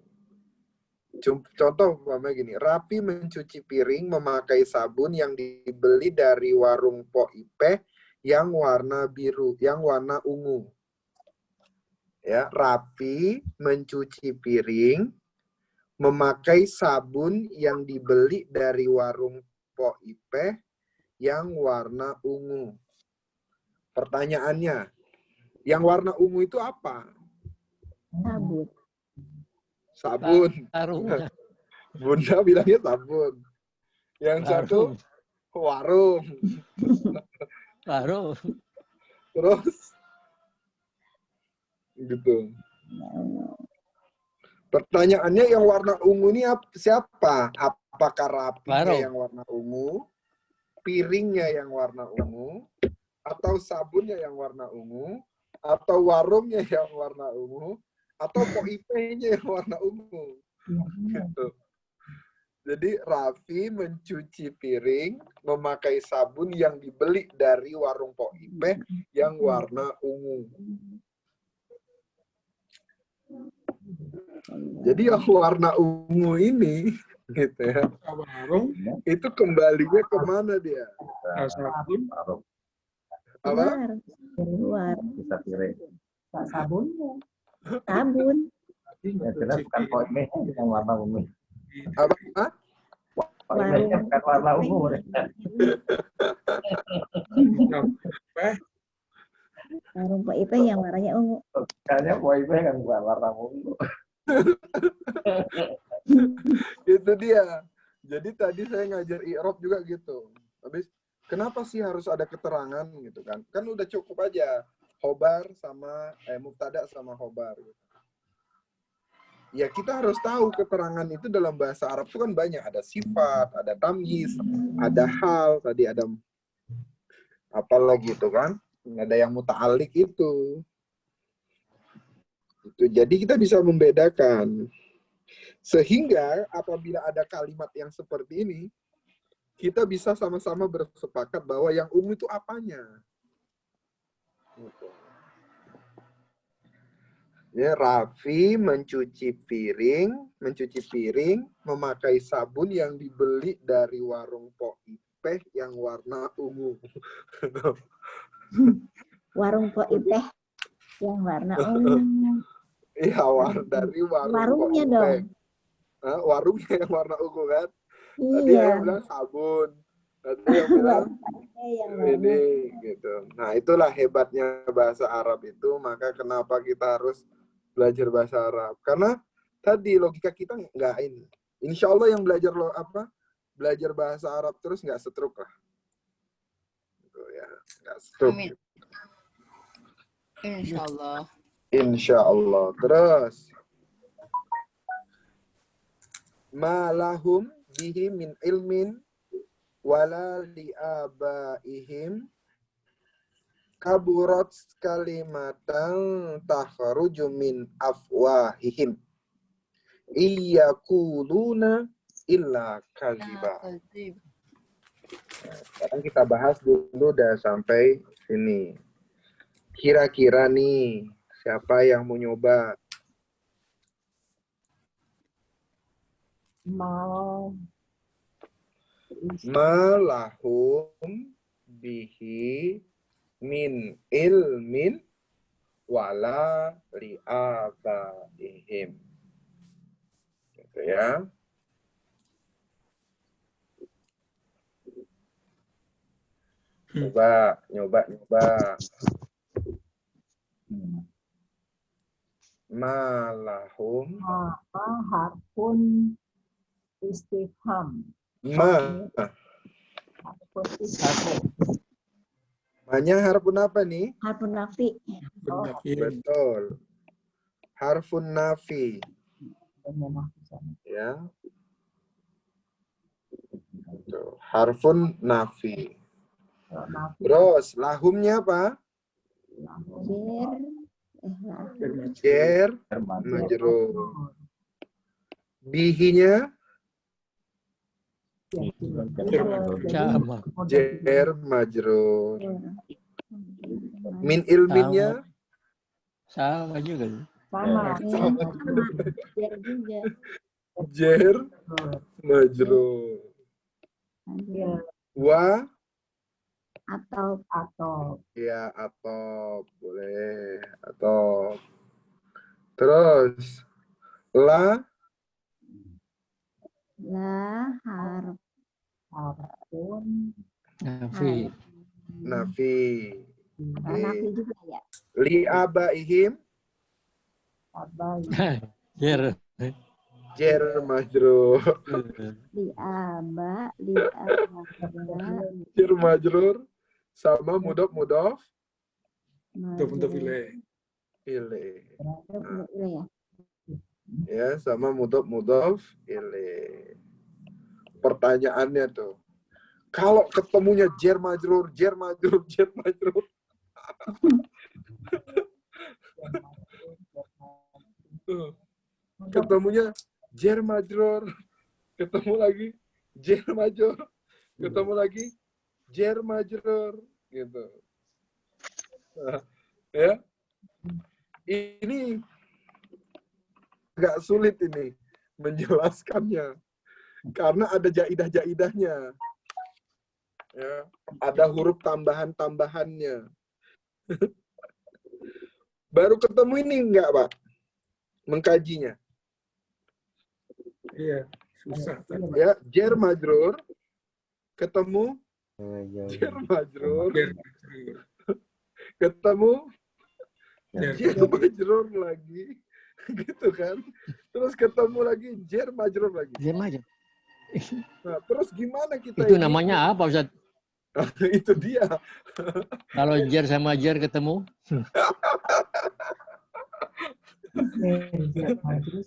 Contoh umpamanya gini, Rapi mencuci piring memakai sabun yang dibeli dari warung Pok Ipeh yang warna biru, yang warna ungu. Ya, Rapi mencuci piring memakai sabun yang dibeli dari warung Pok Ipeh yang warna ungu. Pertanyaannya, yang warna ungu itu apa? Sabun. Sabun. Sarung. Bunda bilangnya sabun. Yang satu warung. Sarung. Terus gitu. Pertanyaannya yang warna ungu ini siapa? Apakah rapinya yang warna ungu, piringnya yang warna ungu, atau sabunnya yang warna ungu, atau warungnya yang warna ungu, atau Pok Ipeh-nya yang warna ungu? Gitu. Jadi Raffi mencuci piring memakai sabun yang dibeli dari warung Pok Ipeh yang warna ungu. Jadi yang warna ungu ini, gitu ya, Warung, itu kembalinya kemana dia? sabun, Apa? Dari luar. Bisa piring. Sabunnya. Sabun. Ya jelas bukan poinnya yang warna ungu. Apa? Poinnya bukan warna ungu. Warung Pak Ipeh yang warnanya ungu. Kayaknya poinnya kan bukan warna ungu. Itu dia. Jadi tadi saya ngajar i'rab juga gitu. Habis kenapa sih harus ada keterangan gitu kan? Kan udah cukup aja khobar sama mubtada sama khobar gitu. Ya kita harus tahu keterangan itu dalam bahasa Arab itu kan banyak, ada sifat, ada tamyiz, ada hal, tadi ada apa lagi itu kan? Ada yang muta'alliq itu. Jadi kita bisa membedakan. Sehingga apabila ada kalimat yang seperti ini, kita bisa sama-sama bersepakat bahwa yang ungu itu apanya. Ya, Raffi mencuci piring, memakai sabun yang dibeli dari warung Pok Ipeh yang warna ungu. Warung Pok Ipeh yang warna ungu. Iya, dari warung Warungnya Pok Ipeh. dong. Nah, warungnya yang warna ungu kan? Tadi Iya. yang bilang sabun. Tadi yang bilang ini gitu. Nah, itulah hebatnya bahasa Arab itu. Maka kenapa kita harus belajar bahasa Arab? Karena tadi logika kita nggak ini. Insya Allah yang belajar belajar bahasa Arab terus nggak setruk lah. Gitu ya, nggak setruk. Amin. Insya Allah. Insya Allah. Terus malahum bihi min ilmin wala li'abaihim kaburat kalimatan takhruju min afwahihim iyakuluna illa kadhiba. Sekarang kita bahas dulu udah sampai sini. Kira-kira nih siapa yang mau nyoba? Mau. Malahum bihi min ilmin wala li'abaihim. Gitu ya. Nyoba. Malahum. Harfun istifham. Harfun istifham. Mahnya harfun apa nih? Harfun nafi. Betul. Harfun nafi. Ya. Betul. Harfun nafi. Terus lahumnya apa? Jer majrur. Bihinya Sama. jer majrur. Min ilminnya Sama juga. Sama. Biar juga. jer majrur. Wa Atau. ya atau boleh atau. Terus la Harfun. Nafi. nafi. Nafi juga ya. Li abaihim Abai. Jer. jer majrur. Liaba. Jer majrur sama mudhof Untuk wilayah. ilaih. Ya. Ya, sama mudhof ilaih. Pertanyaannya tuh, kalau ketemunya jer majrur. Ketemunya jer majrur, ketemu lagi jer majrur, ketemu lagi jer majrur, gitu. Nah, ya, ini agak sulit ini menjelaskannya karena ada jaidah-jaidahnya. Ya, ada huruf tambahan-tambahannya. Baru ketemu ini enggak, Pak? Mengkajinya. Iya, susah. Ya, jer majrur ketemu jer majrur, ketemu jer majrur lagi, gitu kan? Terus ketemu lagi jer majrur lagi. Jer majrur. Nah, terus gimana kita Itu ini? namanya apa, Ustaz? Itu dia. Kalau jer sama jer ketemu?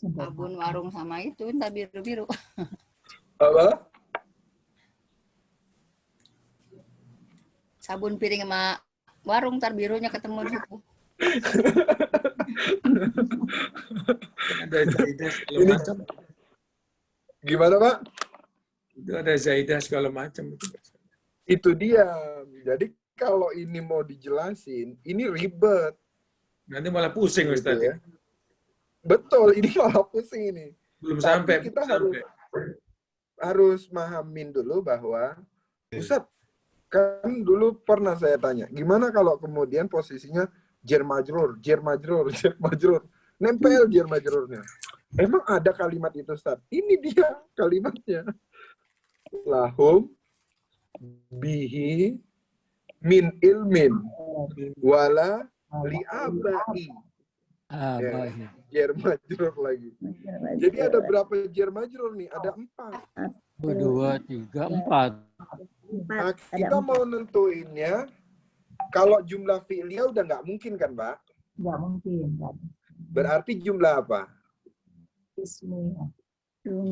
Sabun warung sama itu ntar biru-biru. Apa? Sabun piring sama warung ntar birunya ketemu di situ. Ada zaidah segala Ini- macam. Gimana, Pak? Itu ada zaidah segala macam. Itu dia. Jadi kalau ini mau dijelasin, ini ribet. Nanti malah pusing Gitu Ustaz. ya. Betul, ini malah pusing ini. Belum Tapi sampai. kita belum sampai. harus mahamin dulu bahwa Ustaz, kan dulu pernah saya tanya, gimana kalau kemudian posisinya jer majrur, nempel jer majrurnya. Emang ada kalimat itu, Ustaz? Ini dia kalimatnya. Lahum bihi min ilmin wala li'abai. Apa? Jer majrur lagi. Jadi ada berapa jer majrur nih? Ada 4. 2, 3, 4. Nah, kita mau nentuinnya, kalau jumlah fi'liyah udah nggak mungkin kan, Pak? Nggak mungkin. Berarti jumlah apa? Ismi.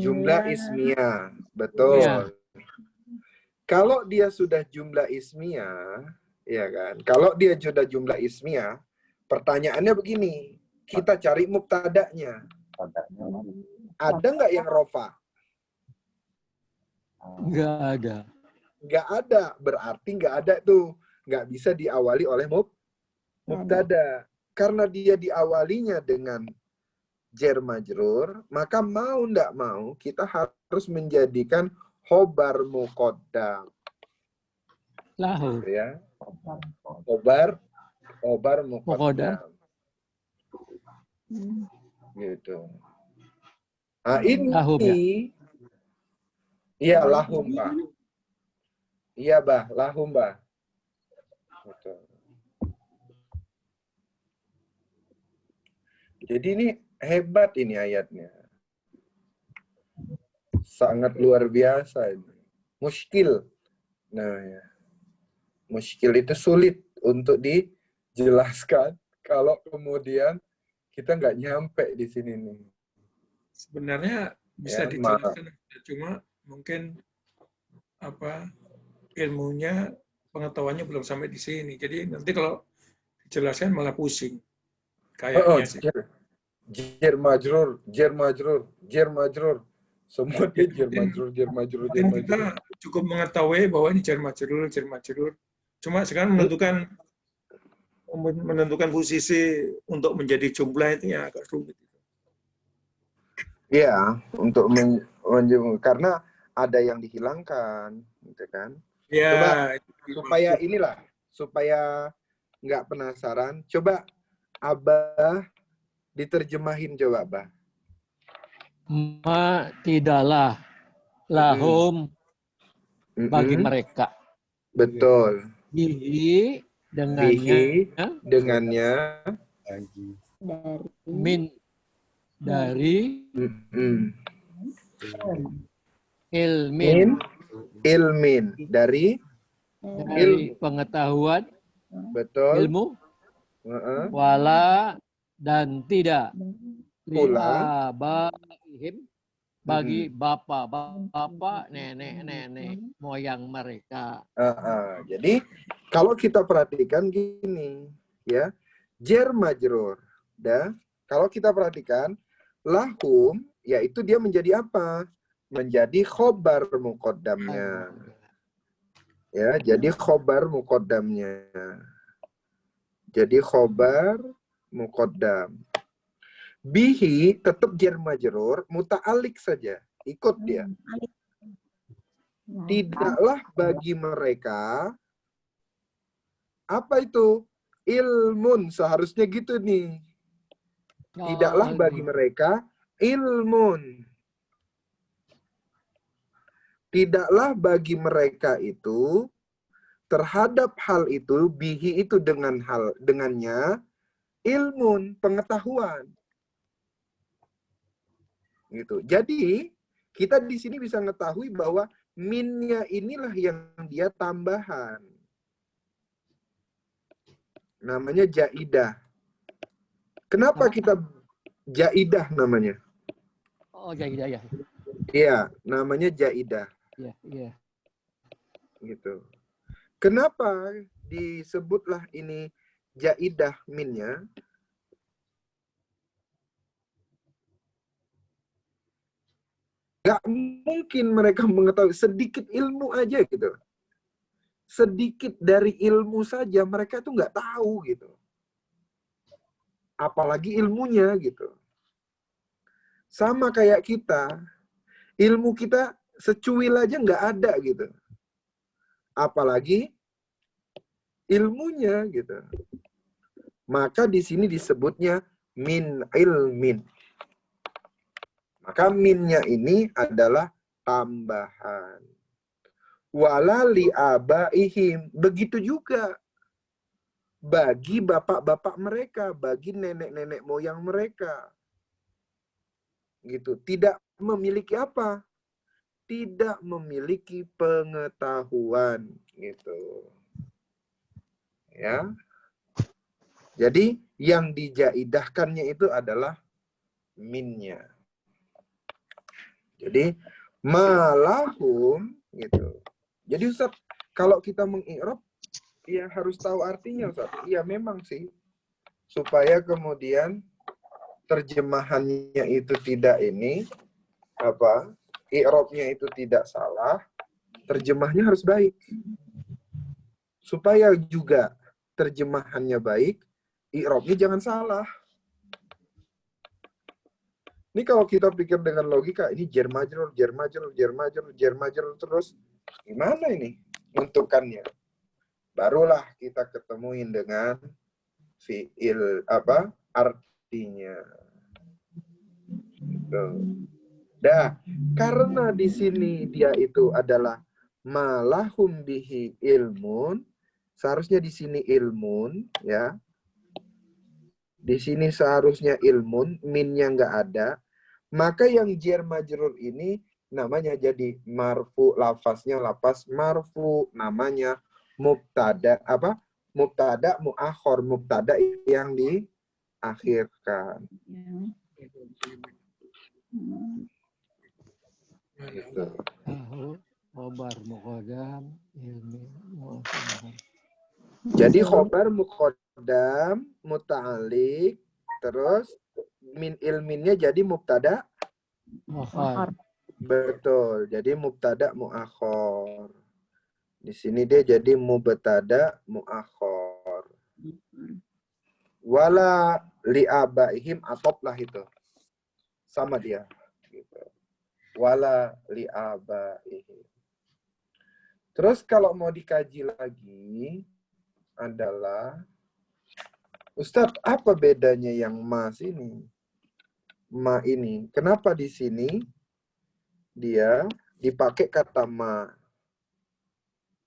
Jumlah ismiyah. Betul. Iya. Kalau dia sudah jumlah ismiyah, ya kan? Kalau dia sudah jumlah ismiyah, pertanyaannya begini, kita cari mubtada'nya. Ada nggak yang rofa? Nggak ada. Nggak ada, berarti nggak ada tuh. Nggak bisa diawali oleh mubtada. Karena dia diawalinya dengan jar majrur, maka mau nggak mau kita harus menjadikan khobar muqaddam. Lahu. Ya. Khobar muqaddam. Gitu. Nah, ini Lahum, ya? iya lahum, Pak. Iya, Bah, lahum, Bah. Gitu. Jadi ini hebat ini ayatnya. Sangat luar biasa ini. Muskil. Nah, ya. Muskil itu sulit untuk dijelaskan kalau kemudian kita nggak nyampe di sini nih. Sebenarnya bisa Ya, dijelaskan, cuma mungkin ilmunya, pengetahuannya belum sampai di sini. Jadi nanti kalau dijelaskan malah pusing. Kayaknya sih. Jar majrur, jar majrur, jar majrur. Semua dia jar majrur, jar majrur, jar Mungkin kita majrur. cukup mengetahui bahwa ini jar majrur, jar majrur. Cuma sekarang menentukan posisi untuk menjadi jumlah itu ya agak rumit. Iya, untuk karena ada yang dihilangkan, gitu kan? Ya, Coba supaya inilah, supaya nggak penasaran, coba Abah diterjemahin coba, Abah. Ma tidaklah lahum bagi mereka. Betul. Bihi dengannya Dengannya min dari ilmin dari pengetahuan, betul, ilmu, wala dan tidak pula liabaihim bagi bapak-bapak, nenek-nenek moyang mereka. Jadi kalau kita perhatikan gini, ya, jar majrur, kalau kita perhatikan lahum, yaitu dia menjadi apa? Menjadi khobar muqaddamnya. Ya, jadi khobar muqaddamnya. Jadi khobar muqaddam. Bihi tetap jar majrur, muta'alik saja, ikut dia. Tidaklah bagi mereka apa itu? Ilmun, seharusnya gitu nih. Tidaklah bagi mereka ilmun. Tidaklah bagi mereka itu terhadap hal itu, bihi itu dengannya ilmun, pengetahuan. Gitu. Jadi kita di sini bisa mengetahui bahwa minnya inilah yang dia tambahan. Namanya jaidah. Kenapa kita jaidah namanya? Oh, jaidah ya. Iya, namanya jaidah. Iya, iya. Gitu. Kenapa disebutlah ini jaidah minnya? Gak mungkin mereka mengetahui sedikit ilmu aja gitu. Sedikit dari ilmu saja mereka tuh nggak tahu gitu. Apalagi ilmunya gitu. Sama kayak kita, ilmu kita secuil aja nggak ada gitu. Apalagi ilmunya gitu. Maka di sini disebutnya min ilmin. Maka minnya ini adalah tambahan. Wala li abaihim. Begitu juga bagi bapak-bapak mereka, bagi nenek-nenek moyang mereka. Gitu. Tidak memiliki apa? Tidak memiliki pengetahuan gitu. Ya. Jadi yang dijaidahkannya itu adalah minnya. Jadi malahum gitu. Jadi Ustaz, kalau kita mengi'rab, ya harus tahu artinya Ustaz. Iya memang sih. Supaya kemudian terjemahannya itu tidak ini, i'rabnya itu tidak salah, terjemahnya harus baik. Supaya juga terjemahannya baik, i'rabnya jangan salah. Ini kalau kita pikir dengan logika, ini jar majrur terus gimana ini menentukannya? Barulah kita ketemuin dengan fiil artinya. Gitu. Dah, karena di sini dia itu adalah malahum bihi ilmun, seharusnya di sini ilmun ya. Di sini seharusnya ilmun, minnya nggak ada. Maka yang jar majrur ini namanya jadi marfu, lafaznya lafaz marfu, namanya mubtada mubtada muakhor, mubtada yang diakhirkan. Gitu. Khobar muqaddam ilmi muakhar. Jadi khobar muqaddam muta'alliq terus min ilminnya jadi mubtada Muakhar. betul. Jadi mubtada muakhor. Di sini dia jadi mubtada muakhor. Wala li'abaihim atop lah itu. Sama dia gitu. Wala li'abaihim. Terus kalau mau dikaji lagi adalah Ustadz, apa bedanya yang ma sini? Ma ini. Kenapa di sini dia dipakai kata ma?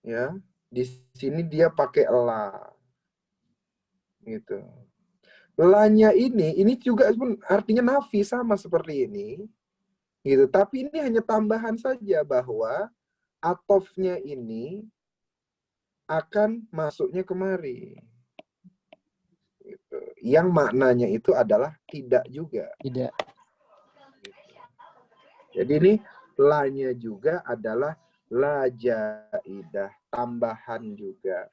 Ya, di sini dia pakai la. Gitu. La-nya ini juga artinya nafi sama seperti ini. Gitu. Tapi ini hanya tambahan saja bahwa atofnya ini akan masuknya kemari. Gitu. Yang maknanya itu adalah tidak juga. Tidak. Jadi ini la-nya juga adalah la jaidah, tambahan juga.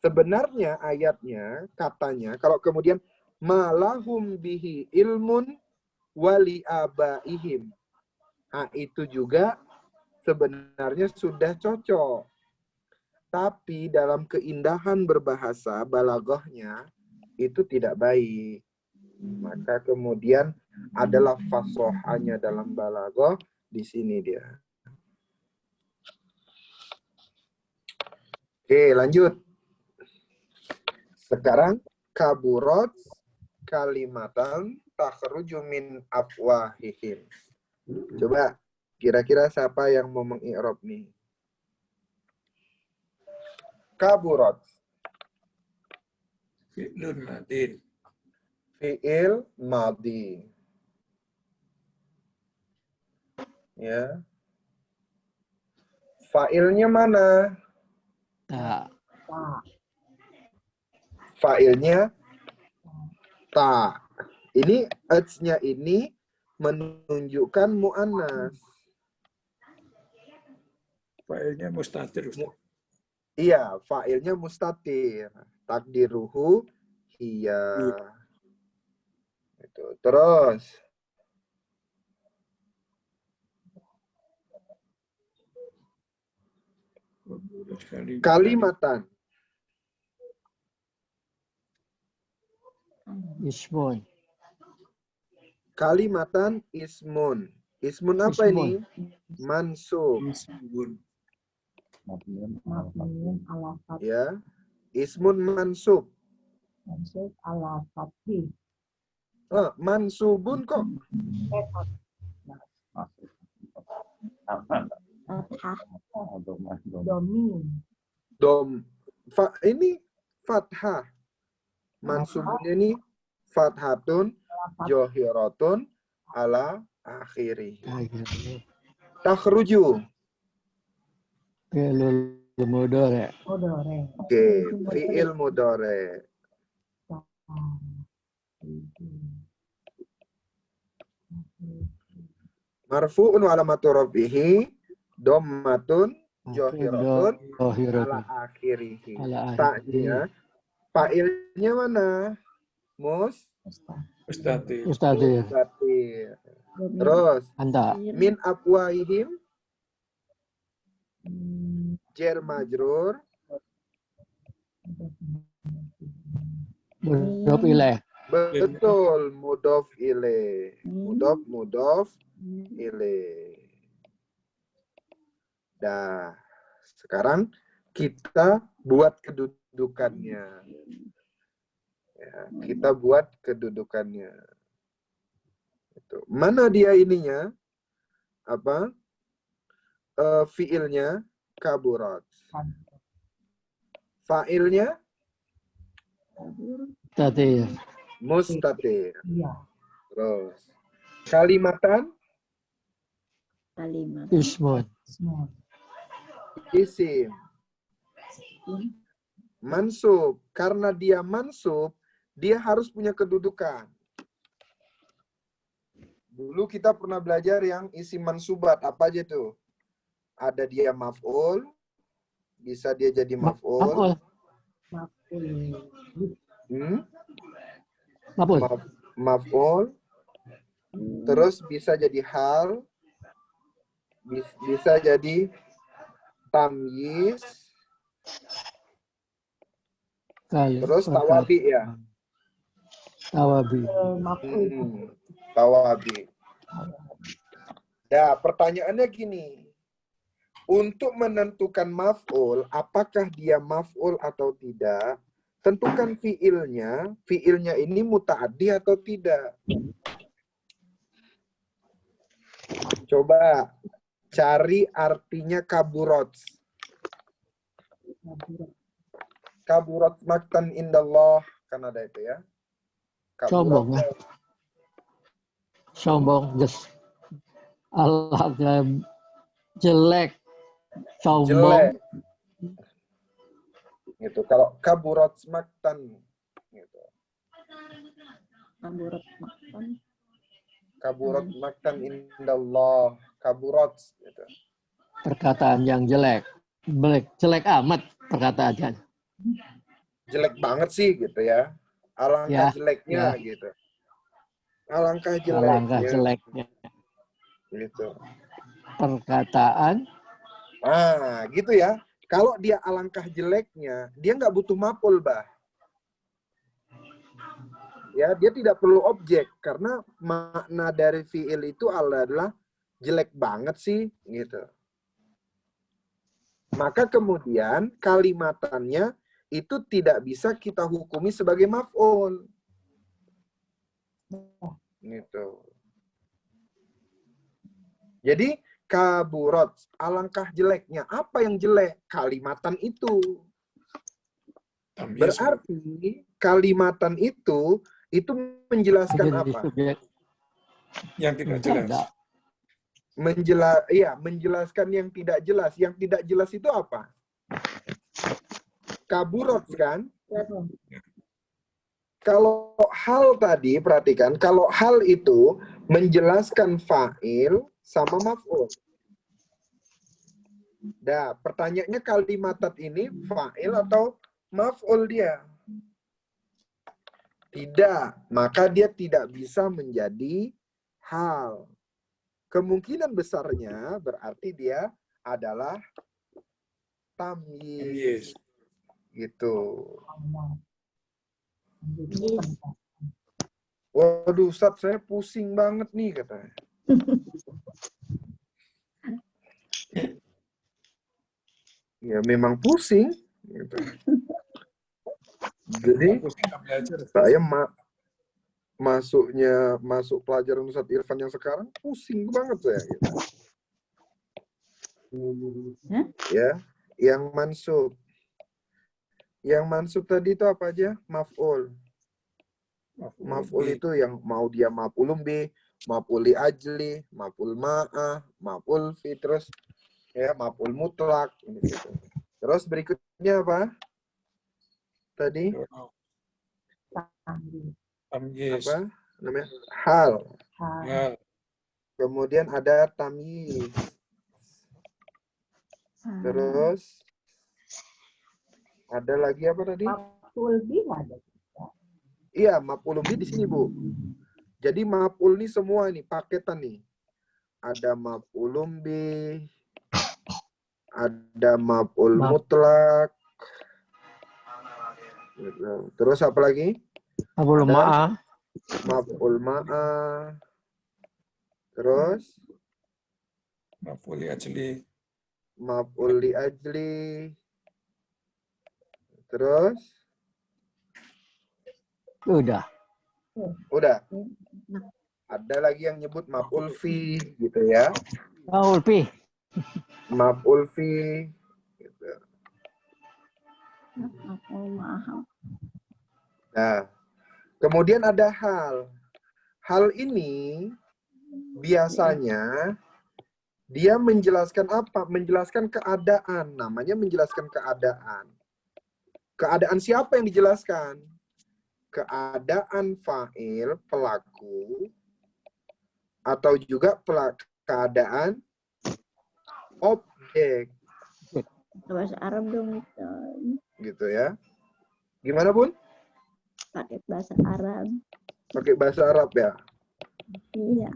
Sebenarnya ayatnya, katanya, kalau kemudian malahum bihi ilmun wali abaihim. Nah, itu juga sebenarnya sudah cocok. Tapi dalam keindahan berbahasa, balaghahnya itu tidak baik. Maka kemudian adalah fasohanya dalam balaghah di sini dia. Oke, lanjut. Sekarang kaburat kalimatan takhruju min afwahihim. Coba kira-kira siapa yang mau mengi'rab nih? Kaburat. Fi'lun madin. Fi'il madhi. Ya. Fa'ilnya mana? Tak. Fa'ilnya ta. Ini ats-nya ini menunjukkan mu'annas. Fa'ilnya mustatir. Iya, fa'ilnya mustatir. Takdiruhu hiya. Itu. Terus kalimatan. Ismun. Kalimatan ismun. Ismun apa ini? Mansub. Ya. Ismun mansub. Mansub ala fathih. Oh, mansubun kok. Domin. Ini fathah. Mansubnya ini fathatun johiratun ala akhiri. Takhruju. Fi'lul mudhari'. Oke, fi'il mudhari'. Marfu'un wa alamatu rafihi dhammatun Zohiratun Zohiratun. ala akhirihi. Ala Taknya, fa'ilnya mana? Mustatir. Mustatir. Mustatir. Terus, Anta. min afwahihim, jar majrur, Mudhof ilaih. betul, mudhof ilaih. Mudhof ilaih. Dah, sekarang kita buat kedudukannya. Ya, kita buat kedudukannya. Itu. Mana dia ininya? Apa? Fiilnya kaburat. Fa'ilnya Mustatir. mustatir. Terus kalimatan Kalimat. Ismun. isim. Mansub. Karena dia mansub, dia harus punya kedudukan. Dulu kita pernah belajar yang isim mansubat. Apa aja tuh? Ada dia maf'ul. Bisa dia jadi maf'ul. Maf'ul. Maf'ul. Terus bisa jadi hal. Bisa jadi tamyiz. Terus tawabi ya. Tawabi. Tawabi. Nah, pertanyaannya gini. Untuk menentukan maf'ul, apakah dia maf'ul atau tidak, tentukan fiilnya. Fiilnya ini muta'addi atau tidak. Coba cari artinya kaburat. Kaburat maktan indallah. Kan ada itu ya. Sombong ya. Sombong. Allah jelek. Sombong. Jelek. Gitu. Kalau kaburat maktan gitu. Kaburat maktan indallah. Kaburat gitu. Perkataan yang jelek. Jelek amat perkataannya. Jelek banget sih gitu ya. Alangkah Ya, jeleknya ya. gitu. Alangkah jelek. Alangkah ya. jeleknya. Gitu. Perkataan Nah, gitu ya. Kalau dia alangkah jeleknya, dia nggak butuh maf'ul, bah. Ya, dia tidak perlu objek karena makna dari fiil itu adalah jelek banget sih, gitu. Maka kemudian kalimatannya itu tidak bisa kita hukumi sebagai maf'ul. Gitu. Jadi kaburat, alangkah jeleknya. Apa yang jelek? Kalimatan itu. Berarti kalimatan itu menjelaskan menjadi apa? subjek. Yang tidak jelas. Menjelaskan yang tidak jelas. Yang tidak jelas itu apa? Kaburat kan? Kalau hal tadi, perhatikan, kalau hal itu menjelaskan fa'il sama maf'ul. Nah, pertanyaannya kalimatat ini fa'il atau maf'ul dia? Tidak, maka dia tidak bisa menjadi hal. Kemungkinan besarnya berarti dia adalah tamyiz. Gitu. Waduh, Ustadz, saya pusing banget nih katanya. Ya memang pusing. Gitu. Jadi saya masuk pelajaran Ustadz Irfan yang sekarang pusing banget saya. Gitu. Ya, yang mansub. Yang mansub tadi itu apa aja? Maf'ul. Maf'ul itu yang mau dia maf'ulun bih, maf'ul li ajli, maf'ul ma'ah, maf'ul fi, terus ya maf'ul mutlak gitu. Terus berikutnya apa? Tadi apa namanya? Hal. Kemudian ada tamyiz. Terus ada lagi apa tadi? Maf'ul bih ada. Iya, maf'ul bih di sini, Bu. Jadi maf'ul nih semua nih paketan nih. Ada maf'ul bih, ada maf'ul mutlak. Terus apa lagi? Maf'ul ma'ah. Maf'ul ma'ah. Terus Maf'ul li ajli. maf'ul li ajli. Terus Udah. udah. Ada lagi yang nyebut maf'ul fi gitu ya. Maf'ul bih. Maf'ul fi gitu. Nah, kemudian ada hal. Hal ini biasanya dia menjelaskan apa? Menjelaskan keadaan. Namanya menjelaskan keadaan. Keadaan siapa yang dijelaskan? Keadaan fa'il, pelaku, atau juga keadaan objek. Bahasa Arab dong, Ustaz. Gitu ya. Gimana, Bun? Pakai bahasa Arab. Pakai bahasa Arab ya? Iya.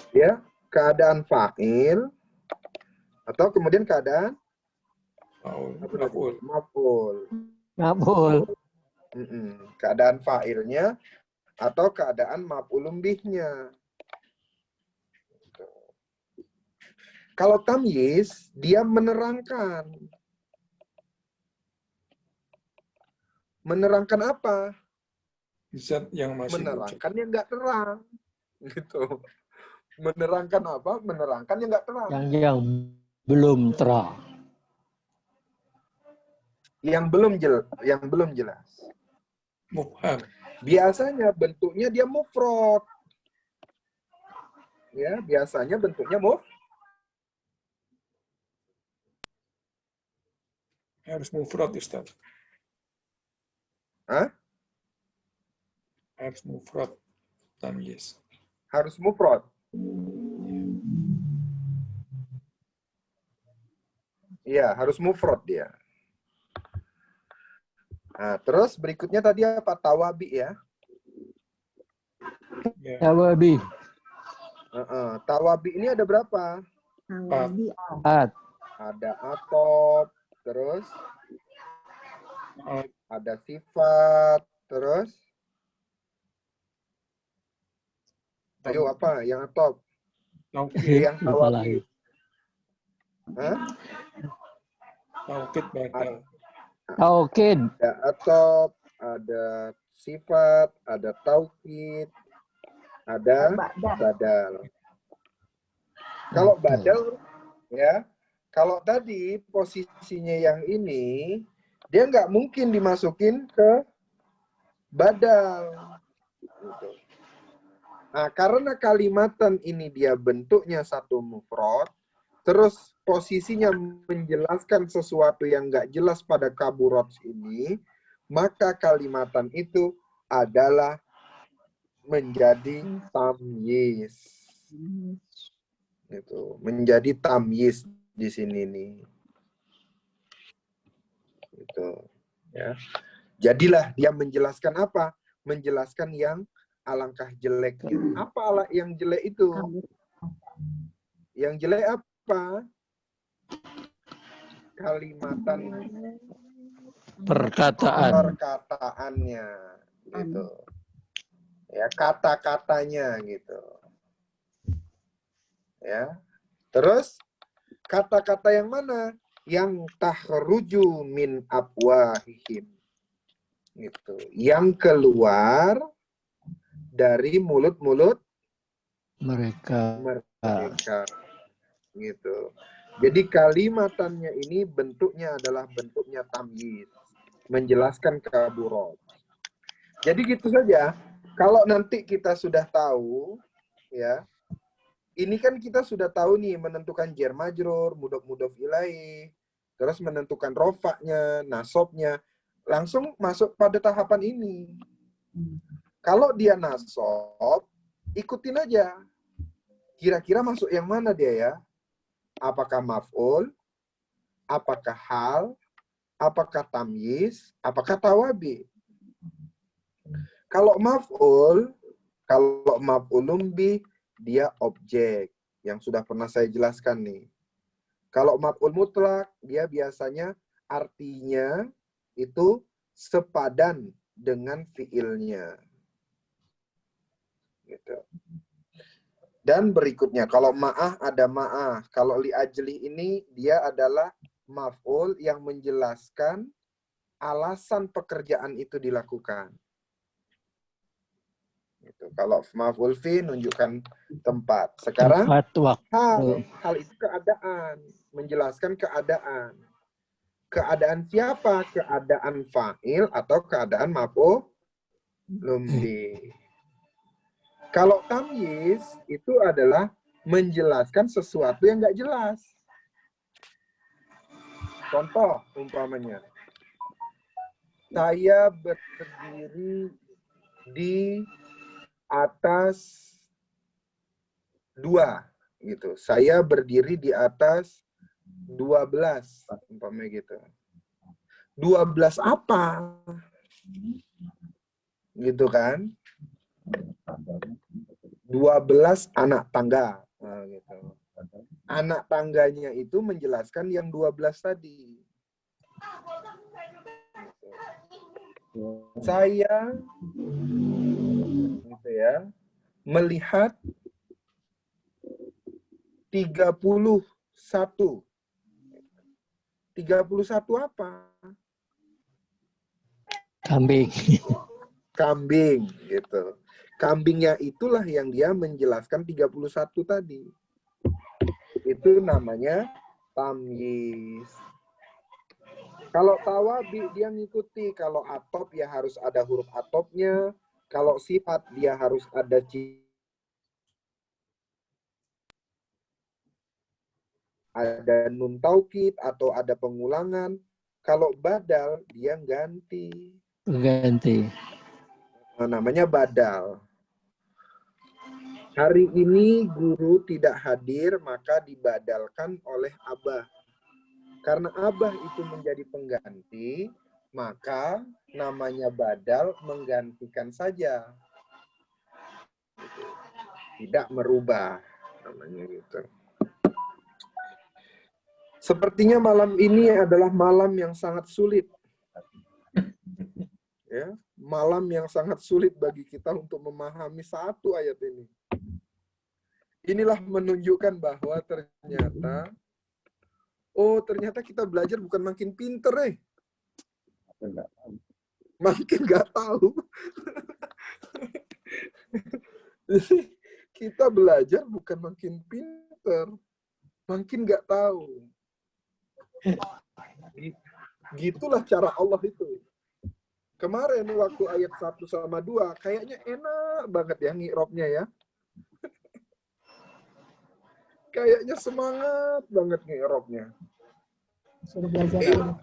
Ya, keadaan fa'il atau kemudian keadaan Maf'ul. maf'ul. Maf'ul. Keadaan fa'ilnya atau keadaan maf'ulun bihnya. Kalau tamyiz, dia menerangkan. Menerangkan apa? Zat yang masih Menerangkan yang nggak terang. Gitu. Menerangkan apa? Menerangkan yang nggak terang. Yang belum terang. Yang belum jelas. mubham. Biasanya bentuknya dia mufrad. Ya, biasanya bentuknya Harus mufrad, Ustaz. Hah? Harus mufrad. Tamyiz. Harus mufrad. Iya, harus mufrad dia. Nah, terus berikutnya tadi apa? Tawabi ya. Ya. Tawabi. Tawabi ini ada berapa? Tawabi. Ada atop, terus ada sifat, terus ayo apa? Yang atop? Yang tawabi. Hah? Taukid badal. Taukid. Ada atop, ada sifat, ada taukid, ada badal. Kalau badal ya, kalau tadi posisinya yang ini, dia nggak mungkin dimasukin ke badal. Gitu. Nah, karena kalimatan ini dia bentuknya satu mufrad, terus posisinya menjelaskan sesuatu yang nggak jelas pada kaburat ini, maka kalimatan itu adalah menjadi tamyiz. Gitu. Menjadi tamyiz di sini nih. Gitu. Ya. Jadilah dia menjelaskan apa? Menjelaskan yang alangkah jeleknya. Apa yang jelek itu? Yang jelek apa? Kalimatan perkataannya gitu. Ya, kata-katanya gitu. Ya. Terus kata-kata yang mana? Yang takhruju min afwahihim. Gitu. Yang keluar dari mulut-mulut mereka. Gitu. Jadi kalimatannya ini bentuknya adalah bentuknya tamyiz, menjelaskan kaburat. Jadi gitu saja. Kalau nanti kita sudah tahu, ya, ini kan kita sudah tahu nih menentukan jar majrur, mudhof ilaih, terus menentukan rofaknya, nasobnya, langsung masuk pada tahapan ini. Kalau dia nasob, ikutin aja. Kira-kira masuk yang mana dia ya? Apakah maf'ul? Apakah hal? Apakah tamyiz? Apakah tawabi? Kalau maf'ulun bih, dia objek yang sudah pernah saya jelaskan nih. Kalau maf'ul mutlak, dia biasanya artinya itu sepadan dengan fiilnya. Gitu. Dan berikutnya, kalau ma'ah ada ma'ah. Kalau li ajli ini, dia adalah maf'ul yang menjelaskan alasan pekerjaan itu dilakukan. Gitu. Kalau maf'ul fi menunjukkan tempat. Sekarang Tempat, waktu. hal itu keadaan, menjelaskan keadaan. Keadaan siapa? Keadaan fa'il atau keadaan maf'ul bih. Kalau tamyiz itu adalah menjelaskan sesuatu yang nggak jelas. Contoh umpamanya, saya berdiri di atas 2 gitu. Saya berdiri di atas 12 umpamanya gitu. 12 apa? Gitu kan? 12 anak tangga. Nah, gitu. Anak tangganya itu menjelaskan yang 12 tadi. Saya gitu ya, melihat 31. 31 apa? Kambing. Kambing gitu. Kambingnya itulah yang dia menjelaskan 31 tadi. Itu namanya tamyiz. Kalau tawabi dia ngikuti. Kalau atop ya harus ada huruf atopnya. Kalau sifat dia harus ada nun taukid atau ada pengulangan. Kalau badal dia ganti. Ganti. Namanya badal. Hari ini guru tidak hadir, maka dibadalkan oleh abah. Karena abah itu menjadi pengganti, maka namanya badal menggantikan saja. Tidak merubah. Namanya gitu. Sepertinya malam ini adalah malam yang sangat sulit. Ya, malam yang sangat sulit bagi kita untuk memahami satu ayat ini. Inilah menunjukkan bahwa ternyata kita belajar bukan makin pinter, makin nggak tahu. Kita belajar bukan makin pinter, makin nggak tahu. Gitulah cara Allah itu. Kemarin waktu ayat 1 sama 2, kayaknya enak banget ya ngi'robnya ya. Kayaknya semangat banget ngi'robnya. Suruh belajar.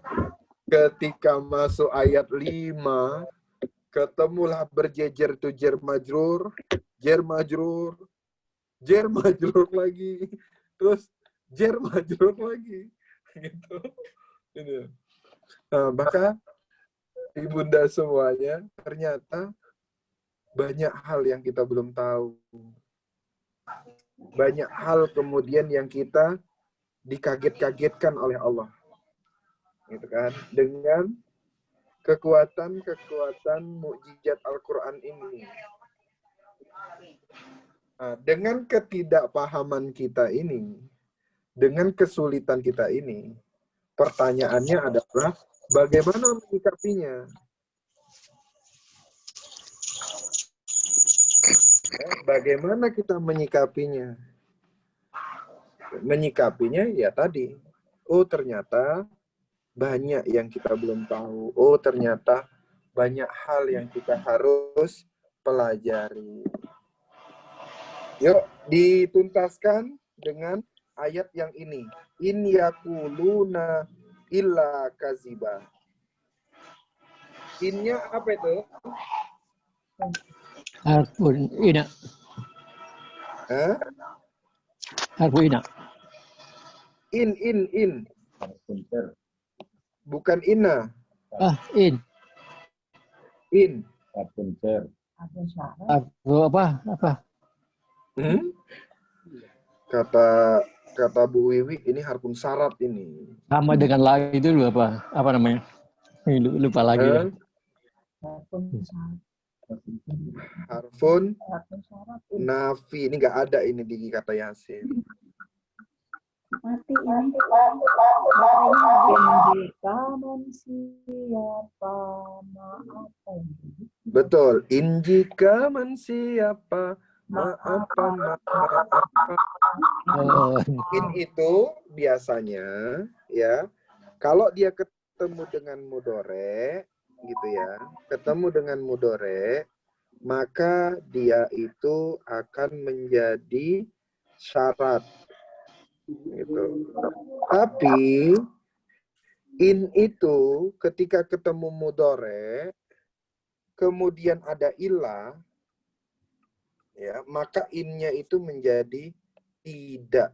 Ketika masuk ayat 5, ketemulah berjejer tuh jer majrur lagi, terus jer majrur lagi. Gitu. Nah, maka ibunda semuanya, ternyata banyak hal yang kita belum tahu. Banyak hal kemudian yang kita dikaget-kagetkan oleh Allah. Gitu kan? Dengan kekuatan mukjizat Al-Quran ini. Nah, dengan ketidakpahaman kita ini, dengan kesulitan kita ini, pertanyaannya adalah bagaimana menyikapinya? Bagaimana kita menyikapinya? Menyikapinya ya tadi. Oh, ternyata banyak yang kita belum tahu. Oh, ternyata banyak hal yang kita harus pelajari. Yuk, dituntaskan dengan ayat yang ini. In yakuluna illa kaziba. Innya apa itu? Harfun ina. Hah? Harfu ina. In. Harfun jar. Bukan ina. In. In. Harfun jar. Ada syarat. Harfu apa? Hmm? Kata Bu Wiwi, ini harfun syarat ini. Sama dengan la itu dulu apa? Apa namanya? Lupa lagi dah. Harfun syarat. Harfun Harfun syarat. nafi. Ini nggak ada ini di kata Yasin. Mati ini. Kaman siapa apa yang Betul. Injika man siapa apa. Oh, In itu biasanya ya kalau dia ketemu dengan mudore gitu ya, ketemu dengan mudore, maka dia itu akan menjadi syarat gitu. Tapi in itu ketika ketemu mudore kemudian ada ilah ya, maka innya itu menjadi tidak,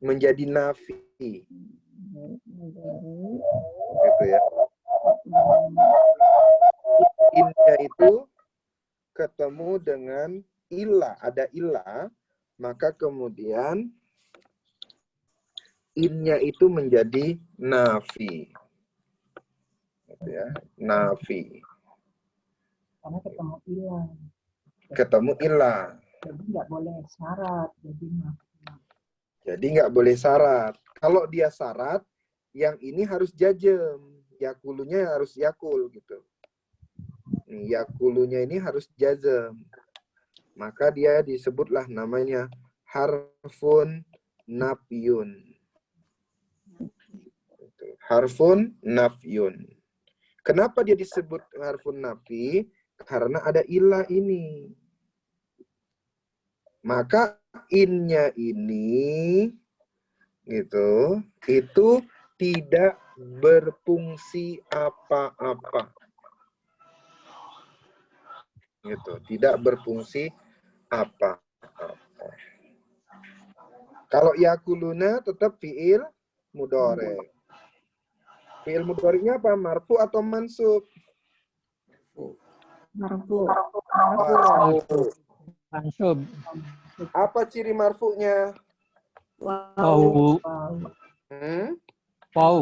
menjadi nafi gitu ya. Innya itu ketemu dengan ilah, ada ilah, maka kemudian innya itu menjadi nafi gitu ya, nafi. karena ketemu ilah. Ketemu ilah. Jadi nggak boleh syarat. Jadi nggak boleh syarat. Kalau dia syarat, yang ini harus jajem. Yakulunya harus yakul gitu. Nih, yakulunya ini harus jajem. Maka dia disebutlah namanya harfun nafyun. Harfun nafyun. Kenapa dia disebut harfun nafi? Karena ada ilah ini. Maka innya ini gitu, itu tidak berfungsi apa-apa. Gitu, tidak berfungsi apa-apa. Kalau yakuluna tetap fiil mudhari. Fiil mudhari'nya apa? Marfu atau mansub? Marfu. mansub. Apa ciri marfu'nya? Wow. Wow.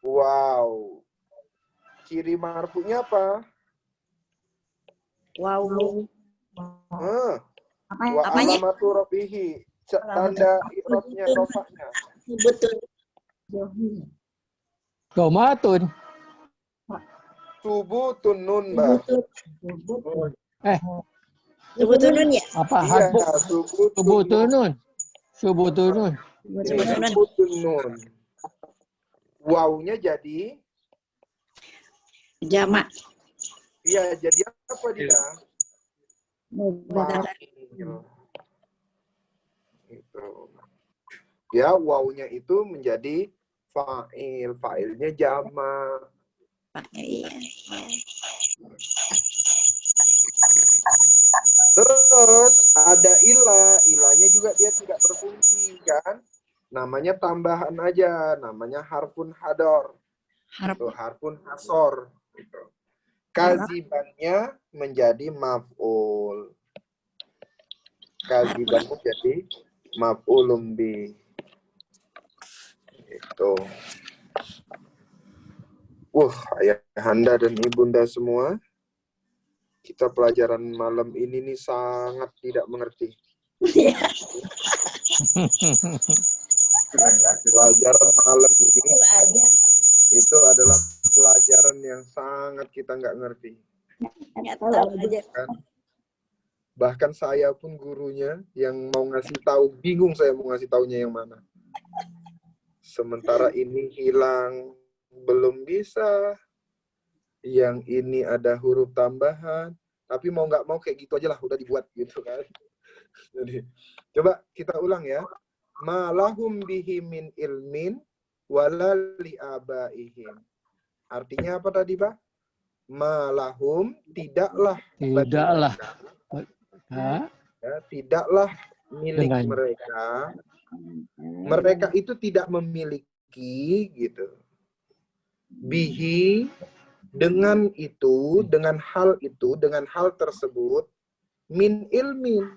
Wow. Ciri marfu'nya apa? Wow. Wa alamatu rafihi. Tanda i'rabnya, rofaknya. Betul. Domatun. Subutun nun, Mbak. Subutun ya? Apa? Iya, Subutunun. Subutunun. Subutun nun. Wawnya jadi? Jamak. Iya, jadi apa dia? Fa'il. Gitu. Ya, wawnya itu menjadi fa'il. Fa'ilnya jamak. Iya. Terus ada ilah. Ilahnya juga dia tidak berfungsi kan. Namanya tambahan aja. Namanya harfun hador. Harfun hasor. Gitu. Kazibannya menjadi maf'ul. Kazibannya jadi maf'ulun bi. Itu. Ayahanda dan ibunda semua, kita pelajaran malam ini nih sangat tidak mengerti. Pelajaran malam ini itu adalah pelajaran yang sangat kita nggak ngerti. Kan? Bahkan saya pun gurunya yang mau ngasih tahu, bingung saya mau ngasih taunya yang mana. Sementara ini hilang, belum bisa. Yang ini ada huruf tambahan, tapi mau nggak mau kayak gitu aja lah, udah dibuat gitu kan. Jadi coba kita ulang ya. Malahum bihi min ilmin wala li abaihim. Artinya apa tadi, Pak? Malahum tidaklah Tidaklah. ya, tidaklah milik Dengan- mereka, mereka itu tidak memiliki gitu. Bihi, dengan itu, dengan hal itu, dengan hal tersebut, min ilmin,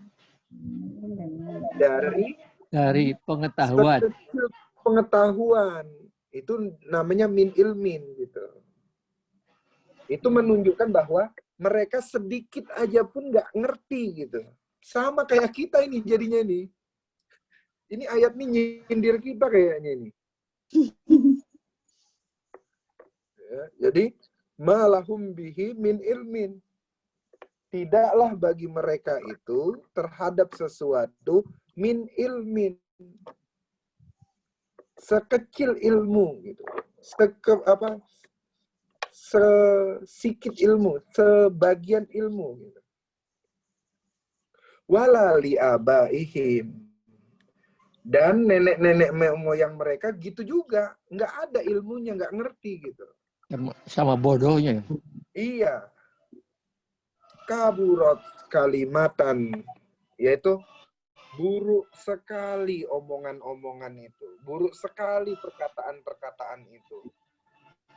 dari pengetahuan. sekecil pengetahuan. Itu namanya min ilmin gitu. Itu menunjukkan bahwa mereka sedikit aja pun nggak ngerti gitu. Sama kayak kita ini jadinya nih. Ini ayat ini nyindir kita kayaknya ini. Ya, jadi malahum bihi min ilmin. Tidaklah bagi mereka itu terhadap sesuatu min ilmin. Sekecil ilmu gitu. Sesikit ilmu, sebagian ilmu gitu. Wala li abaihim. Dan nenek-nenek moyang mereka gitu juga, nggak ada ilmunya, nggak ngerti gitu. Sama bodohnya. Iya. Kaburat kalimatan, yaitu buruk sekali omongan-omongan itu, buruk sekali perkataan-perkataan itu.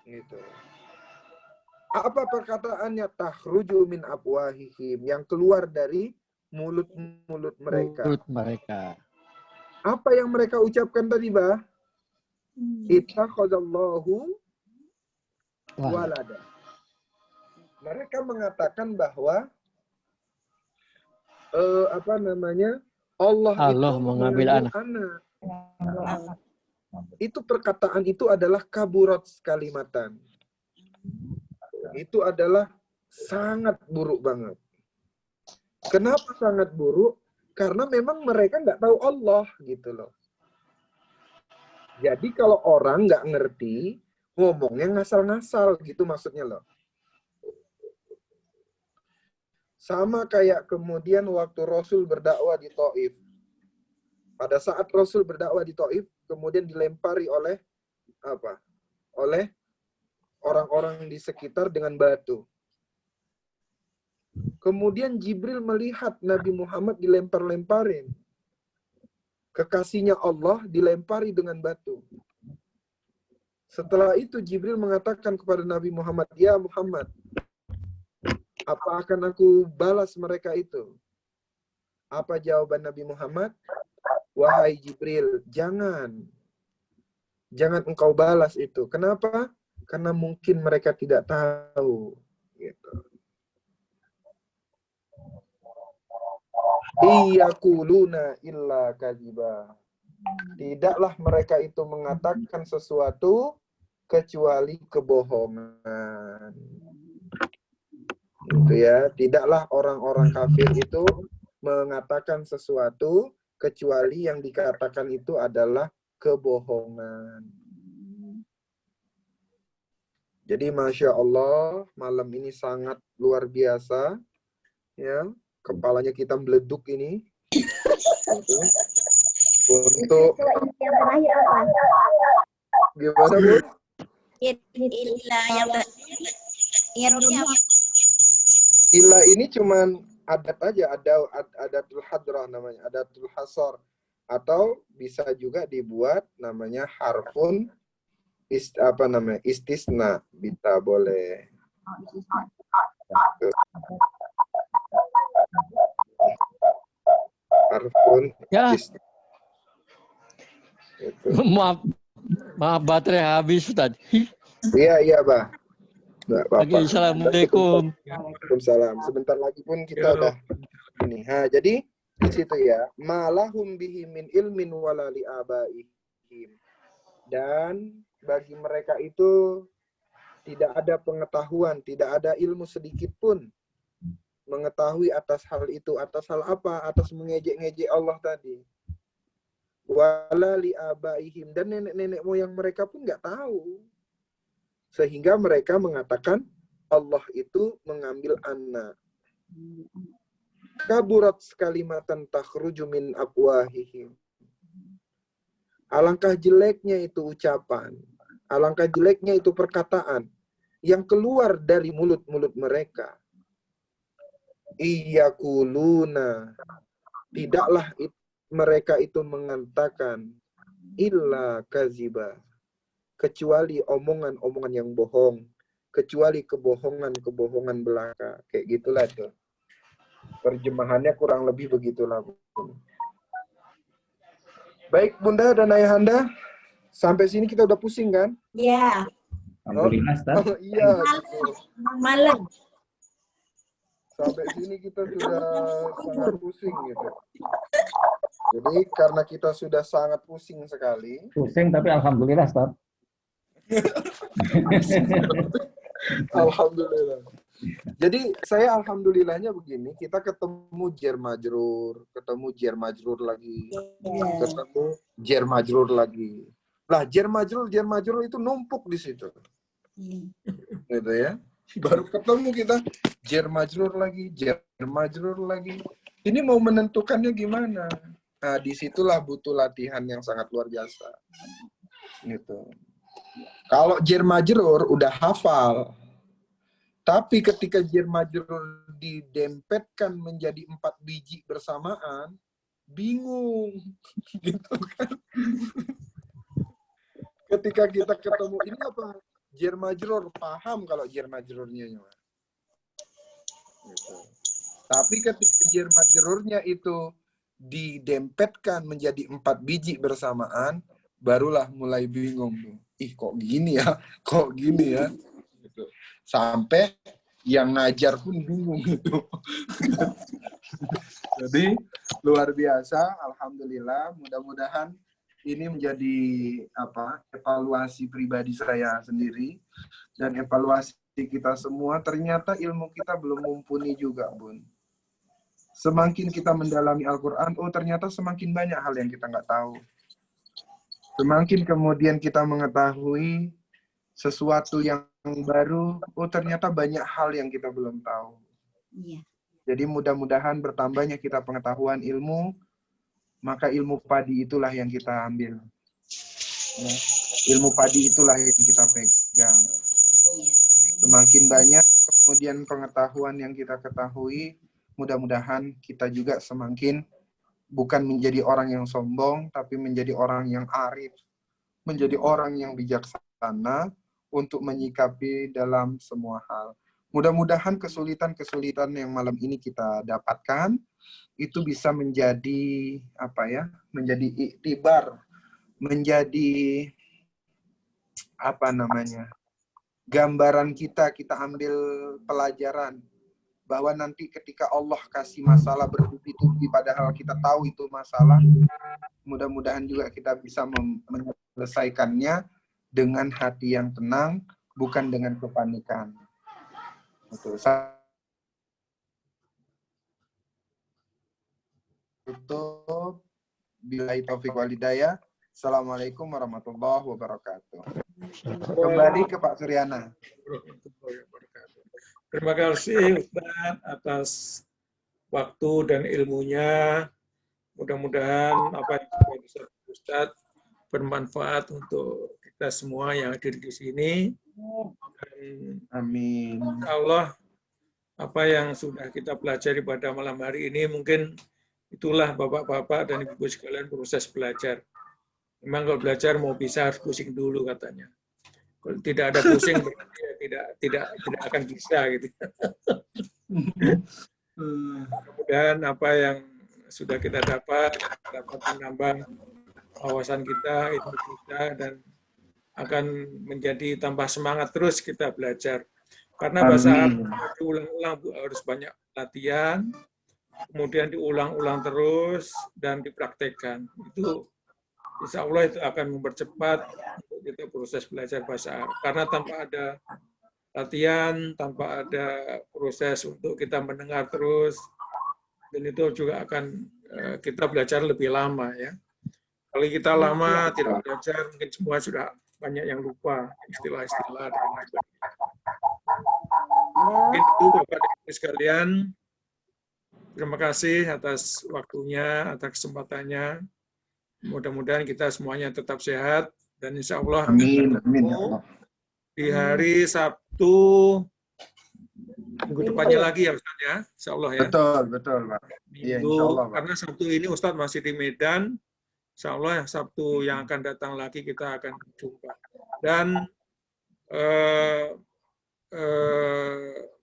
Gitu. Apa perkataannya? Takhruju min afwahihim, yang keluar dari mulut-mulut mereka. Mulut mereka. Apa yang mereka ucapkan tadi, Bah? Ittakhadallahu walada. Mereka mengatakan bahwa Allah itu mengambil anak. Itu perkataan itu adalah kaburat kalimatan. Itu adalah sangat buruk banget. Kenapa sangat buruk? Karena memang mereka nggak tahu Allah gitu loh. Jadi kalau orang nggak ngerti, ngomongnya ngasal-ngasal gitu maksudnya loh. Sama kayak kemudian waktu Rasul berdakwah di Taif. Pada saat Rasul berdakwah di Taif, kemudian dilempari oleh apa? Oleh orang-orang di sekitar dengan batu. Kemudian Jibril melihat Nabi Muhammad dilempar-lemparin. Kekasihnya Allah dilempari dengan batu. Setelah itu Jibril mengatakan kepada Nabi Muhammad, "Ya Muhammad, apa akan aku balas mereka itu?" Apa jawaban Nabi Muhammad? "Wahai Jibril, jangan. Jangan engkau balas itu. Kenapa? Karena mungkin mereka tidak tahu." Gitu. Iyakuluna illa kadziba. Tidaklah mereka itu mengatakan sesuatu kecuali kebohongan. Gitu ya. Tidaklah orang-orang kafir itu mengatakan sesuatu kecuali yang dikatakan itu adalah kebohongan. Jadi Masya Allah, malam ini sangat luar biasa. Ya, kepalanya kita meleduk ini. Untuk Yang terakhir apa? gimana, Bu? Ila ini cuman adat aja, ada adatul hadrah namanya, adatul hasar, atau bisa juga dibuat namanya harfun istisna, bisa boleh. Harfun Ya. istisna. Gitu. Maaf baterai habis tadi. Iya, Bah. Nggak apa-apa. Assalamualaikum. Waalaikumsalam. Sebentar lagi pun kita udah ini. Jadi di situ ya, malahum bihi min ilmin wala li abaihim. Dan bagi mereka itu tidak ada pengetahuan, tidak ada ilmu sedikit pun mengetahui atas hal itu, atas hal apa? Atas mengejek-ngejek Allah tadi. Wala li abaihim, dan nenek-nenek moyang mereka pun nggak tahu. Sehingga mereka mengatakan Allah itu mengambil anak. Kaburat kalimatan takhruju min afwahihim. Alangkah jeleknya itu ucapan. Alangkah jeleknya itu perkataan yang keluar dari mulut-mulut mereka. Iyakuluna. Tidaklah mereka itu mengatakan illa kaziba, kecuali omongan-omongan yang bohong, kecuali kebohongan-kebohongan belaka. Kayak gitulah tuh. Terjemahannya kurang lebih begitulah. Baik Bunda dan Ayahanda, sampai sini kita udah pusing kan? Ya, Alhamdulillah, Ustaz. Oh iya. Gitu. malam. Sampai sini kita sudah sangat pusing gitu. Jadi karena kita sudah sangat pusing sekali. Pusing tapi alhamdulillah, Ustaz. Alhamdulillah. Jadi saya alhamdulillahnya begini, kita ketemu Jer Majrur, ketemu Jer Majrur lagi, ketemu Jer Majrur lagi. Lah Jer Majrur itu numpuk di situ. Gitu ya. Baru ketemu kita Jer Majrur lagi. Ini mau menentukannya gimana? Nah, disitulah butuh latihan yang sangat luar biasa. Gitu. Kalau Jer Majrur udah hafal, tapi ketika Jer Majrur didempetkan menjadi 4 biji bersamaan, bingung, gitu kan? Ketika kita ketemu ini apa? Jer Majrur, paham kalau Jer Majrurnya. Gitu. Tapi ketika Jer Majrurnya itu didempetkan menjadi 4 biji bersamaan, barulah mulai bingung tuh. Ih kok gini ya? Kok gini ya? Gitu. Sampai yang ngajar pun bingung gitu. Jadi luar biasa, alhamdulillah. Mudah-mudahan ini menjadi evaluasi pribadi saya sendiri dan evaluasi kita semua. Ternyata ilmu kita belum mumpuni juga, Bun. Semakin kita mendalami Al-Quran, ternyata semakin banyak hal yang kita nggak tahu. Semakin kemudian kita mengetahui sesuatu yang baru, ternyata banyak hal yang kita belum tahu. Iya. Jadi mudah-mudahan bertambahnya kita pengetahuan ilmu, maka ilmu padi itulah yang kita ambil. Ya. Ilmu padi itulah yang kita pegang. Semakin banyak kemudian pengetahuan yang kita ketahui, mudah-mudahan kita juga semakin bukan menjadi orang yang sombong, tapi menjadi orang yang arif, menjadi orang yang bijaksana untuk menyikapi dalam semua hal. Mudah-mudahan kesulitan-kesulitan yang malam ini kita dapatkan itu bisa menjadi menjadi iktibar, menjadi gambaran kita ambil pelajaran bahwa nanti ketika Allah kasih masalah bertubi-tubi padahal kita tahu itu masalah, mudah-mudahan juga kita bisa menyelesaikannya dengan hati yang tenang, bukan dengan kepanikan. Betul. Tutup. Billahi taufiq wal hidayah. Assalamualaikum warahmatullahi wabarakatuh. Kembali ke Pak Suryana. Terima kasih Ustaz atas waktu dan ilmunya. Mudah-mudahan apa yang sudah disampaikan Ustaz bermanfaat untuk kita semua yang hadir di sini. Amin. Allah, apa yang sudah kita pelajari pada malam hari ini mungkin itulah Bapak-bapak dan Ibu sekalian proses belajar. Memang kalau belajar mau bisa harus pusing dulu katanya. Kalau tidak ada pusing berarti tidak akan bisa gitu. Mudah-mudahan apa yang sudah kita dapat menambah wawasan kita, ilmu kita, dan akan menjadi tambah semangat terus kita belajar. Karena bahasa Arab diulang-ulang harus banyak latihan, kemudian diulang-ulang terus dan dipraktekkan. Itu insya Allah itu akan mempercepat kita proses belajar bahasa Arab. Karena tanpa ada latihan, tanpa ada proses untuk kita mendengar terus, dan itu juga akan kita belajar lebih lama ya. Kalau kita lama tidak belajar, mungkin semua sudah banyak yang lupa istilah-istilah dan lain sebagainya. Mungkin itu Bapak dan Ibu sekalian. Terima kasih atas waktunya, atas kesempatannya. Mudah-mudahan kita semuanya tetap sehat dan insya Allah Amin. Amin. Ya Allah. di hari Sabtu minggu depannya lagi ya Ustaz ya, insya Allah ya. Betul, betul Pak. Iya, Minggu, insya Allah Pak. karena Sabtu ini Ustadz masih di Medan, insya Allah Sabtu yang akan datang lagi kita akan jumpa. Dan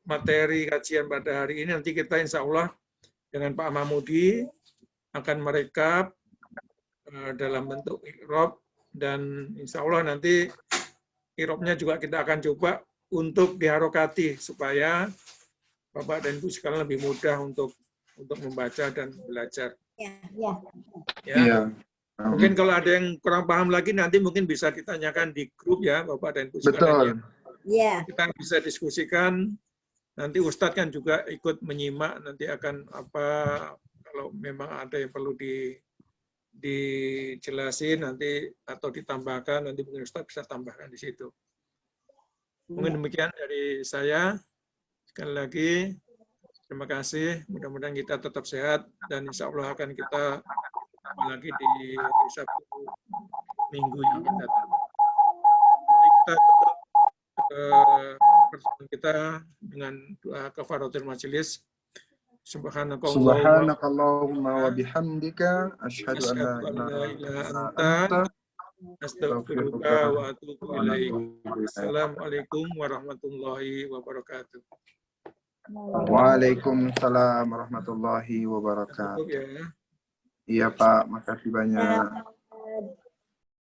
materi kajian pada hari ini nanti kita insya Allah dengan Pak Mahmudi akan merekap dalam bentuk irob, dan insya Allah nanti irobnya juga kita akan coba untuk diharokati supaya Bapak dan Ibu sekalian lebih mudah untuk membaca dan belajar. Ya. Iya. Mungkin kalau ada yang kurang paham lagi nanti mungkin bisa ditanyakan di grup ya Bapak dan Ibu sekalian. Betul. Ya. Kita bisa diskusikan. Nanti Ustadz kan juga ikut menyimak, nanti akan apa kalau memang ada yang perlu dijelasin nanti atau ditambahkan, nanti mungkin Ustadz bisa tambahkan di situ. Mungkin demikian dari saya. Sekali lagi, terima kasih. Mudah-mudahan kita tetap sehat dan insya Allah akan kita lagi di Sabtu minggu yang akan datang. Jadi kita tutup pertemuan kita dengan doa kafaratul majelis. Subhanakallahumma wa bihamdika asyhadu an la ilaha illa anta astaghfiruka wa atubu ilaik. Assalamualaikum warahmatullahi wabarakatuh. Waalaikumsalam warahmatullahi wabarakatuh. Tutup ya. Iya Pak, makasih banyak.